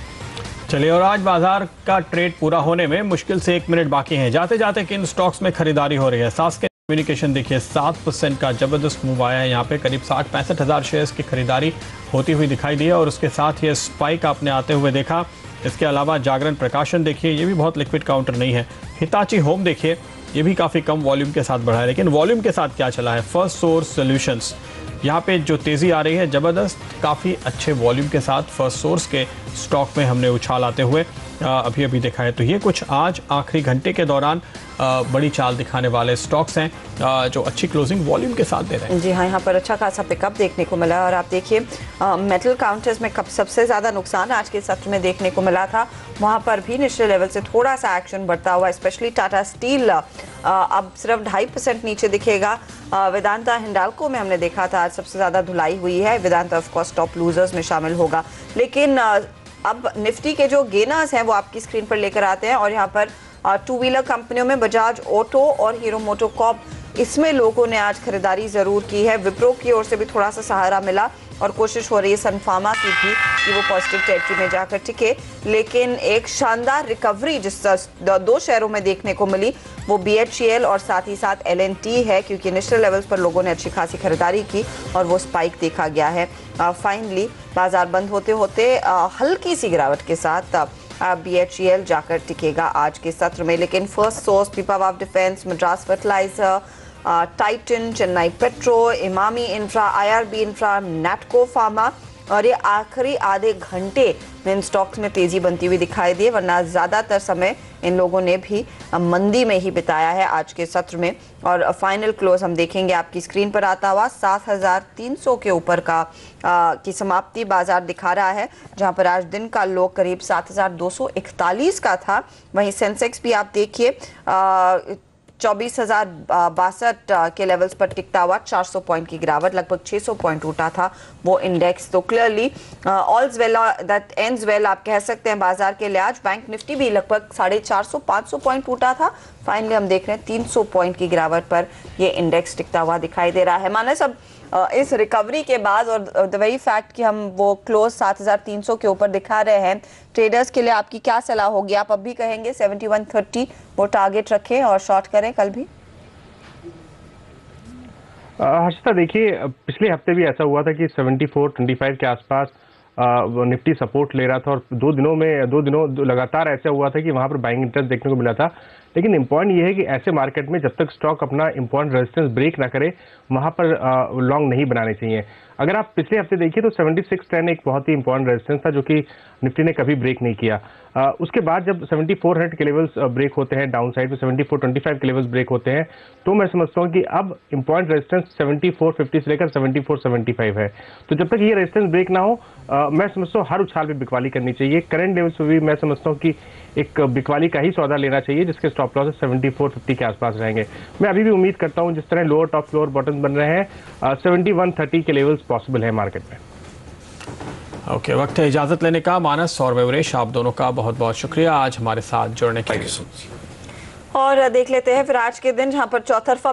चलिए, और आज बाजार का ट्रेड पूरा होने में मुश्किल से 1 मिनट बाकी है। जाते जाते किन स्टॉक्स में खरीदारी हो रही है? सास्केन कम्युनिकेशन देखिए 7% का जबरदस्त मूव आया है। यहाँ पे करीब 60-65 हज़ार शेयर्स की खरीदारी होती हुई दिखाई दी है और उसके साथ ये स्पाइक आपने आते हुए देखा। इसके अलावा जागरण प्रकाशन देखिए, ये भी बहुत लिक्विड काउंटर नहीं है। हिताची होम देखिए, ये भी काफ़ी कम वॉल्यूम के साथ बढ़ा है, लेकिन वॉल्यूम के साथ क्या चला है? फर्स्ट सोर्स सॉल्यूशंस, यहाँ पे जो तेज़ी आ रही है ज़बरदस्त, काफ़ी अच्छे वॉल्यूम के साथ फर्स्ट सोर्स के स्टॉक में हमने उछाल आते हुए अभी देखा है। तो ये कुछ आज आखिरी घंटे के दौरान बड़ी चाल दिखाने वाले स्टॉक्स हैं जो अच्छी क्लोजिंग वॉल्यूम के साथ दे रहे हैं। जी हाँ, यहाँ पर अच्छा खासा पिकअप देखने को मिला। और आप देखिए मेटल काउंटर्स में कब सबसे ज़्यादा नुकसान आज के सत्र में देखने को मिला था, वहाँ पर भी निचले लेवल से थोड़ा सा एक्शन बढ़ता हुआ, स्पेशली टाटा स्टील अब सिर्फ 2.5% नीचे दिखेगा। वेदांता हिंडाल्को में हमने देखा था आज सबसे ज़्यादा धुलाई हुई है। Vedanta of course top losers में शामिल होगा। लेकिन अब निफ्टी के जो गेनर्स हैं वो आपकी स्क्रीन पर लेकर आते हैं। और यहाँ पर टू व्हीलर कंपनियों में बजाज ऑटो और हीरो मोटोकॉर्प, इसमें लोगों ने आज खरीदारी जरूर की है। विप्रो की ओर से भी थोड़ा सा सहारा मिला और कोशिश हो रही है सनफार्मा की भी कि वो पॉजिटिव टेरिटरी में जाकर टिके। लेकिन एक शानदार रिकवरी जिस 2 शेयरों में देखने को मिली वो BHEL और साथ ही साथ LNT है, क्योंकि नेशनल लेवल्स पर लोगों ने अच्छी खासी खरीदारी की और वो स्पाइक देखा गया है। फाइनली बाजार बंद होते होते हल्की सी गिरावट के साथ BHEL जाकर टिकेगा आज के सत्र में। लेकिन first source, Pipavav defence, Madras fertiliser, Titan, Chennai petro, Emami infra, IRB infra, Natco pharma और ये आखिरी आधे घंटे में इन स्टॉक्स में तेजी बनती हुई दिखाई दी, वरना ज्यादातर समय इन लोगों ने भी मंदी में ही बिताया है आज के सत्र में। और फाइनल क्लोज हम देखेंगे आपकी स्क्रीन पर आता हुआ 7,300 के ऊपर का की समाप्ति बाजार दिखा रहा है, जहां पर आज दिन का लो करीब 7,241 का था। वहीं सेंसेक्स भी आप देखिए 24,062 के लेवल्स पर टिकता हुआ 400 पॉइंट की गिरावट, लगभग 600 पॉइंट टूटा था वो इंडेक्स। तो clearly all's well that ends well आप कह सकते हैं बाजार के लिहाज। बैंक निफ्टी भी लगभग 450-500 पॉइंट टूटा था। फाइनली हम देख रहे हैं 300 पॉइंट की गिरावट पर ये इंडेक्स टिकता हुआ दिखाई दे रहा है। मानस, अब इस रिकवरी के बाद और वही फैक्ट कि हम वो क्लोज 7,300 के ऊपर दिखा रहे हैं, ट्रेडर्स के लिए आपकी क्या सलाह होगी? आप अब भी कहेंगे 7130 वो टारगेट रखें और शॉर्ट करें कल भी? हर्षिता, देखिए पिछले हफ्ते भी ऐसा हुआ था कि 7425 के आसपास निफ्टी सपोर्ट ले रहा था और 2 दिनों लगातार ऐसा हुआ था कि वहां पर बाइंग इंटरेस्ट देखने को मिला था। लेकिन इम्पॉर्टेंट ये है कि ऐसे मार्केट में जब तक स्टॉक अपना इम्पॉर्टेंट रेजिस्टेंस ब्रेक ना करे, वहां पर लॉन्ग नहीं बनाने चाहिए। अगर आप पिछले हफ्ते देखिए तो 7610 एक बहुत ही इंपॉर्टेंट रेजिस्टेंस था जो कि निफ्टी ने कभी ब्रेक नहीं किया। उसके बाद जब 7400 के लेवल्स ब्रेक होते हैं, डाउन साइड में 7425 के लेवल्स ब्रेक होते हैं, तो मैं समझता हूँ कि अब इंपॉर्टेंट रेजिस्टेंस 7450 से लेकर 7475 है। तो जब तक ये रेजिस्टेंस ब्रेक ना हो, मैं समझता हूँ हर उछाल में बिकवाली करनी चाहिए। करंट लेवल्स पर भी मैं समझता हूँ कि एक बिकवाली का ही सौदा लेना चाहिए, जिसके स्टॉप लॉस 7450 के आसपास रहेंगे। मैं अभी भी उम्मीद करता हूँ जिस तरह लोअर टॉप फ्लोर बॉटम बन रहे हैं, 7130 के लेवल्स पॉसिबल है मार्केट में। ओके, वक्त है इजाजत लेने का। मानस और वेवरेश, आप दोनों का बहुत बहुत शुक्रिया आज हमारे साथ जुड़ने के लिए। और देख लेते हैं फिर आज के दिन, जहां पर चौतरफा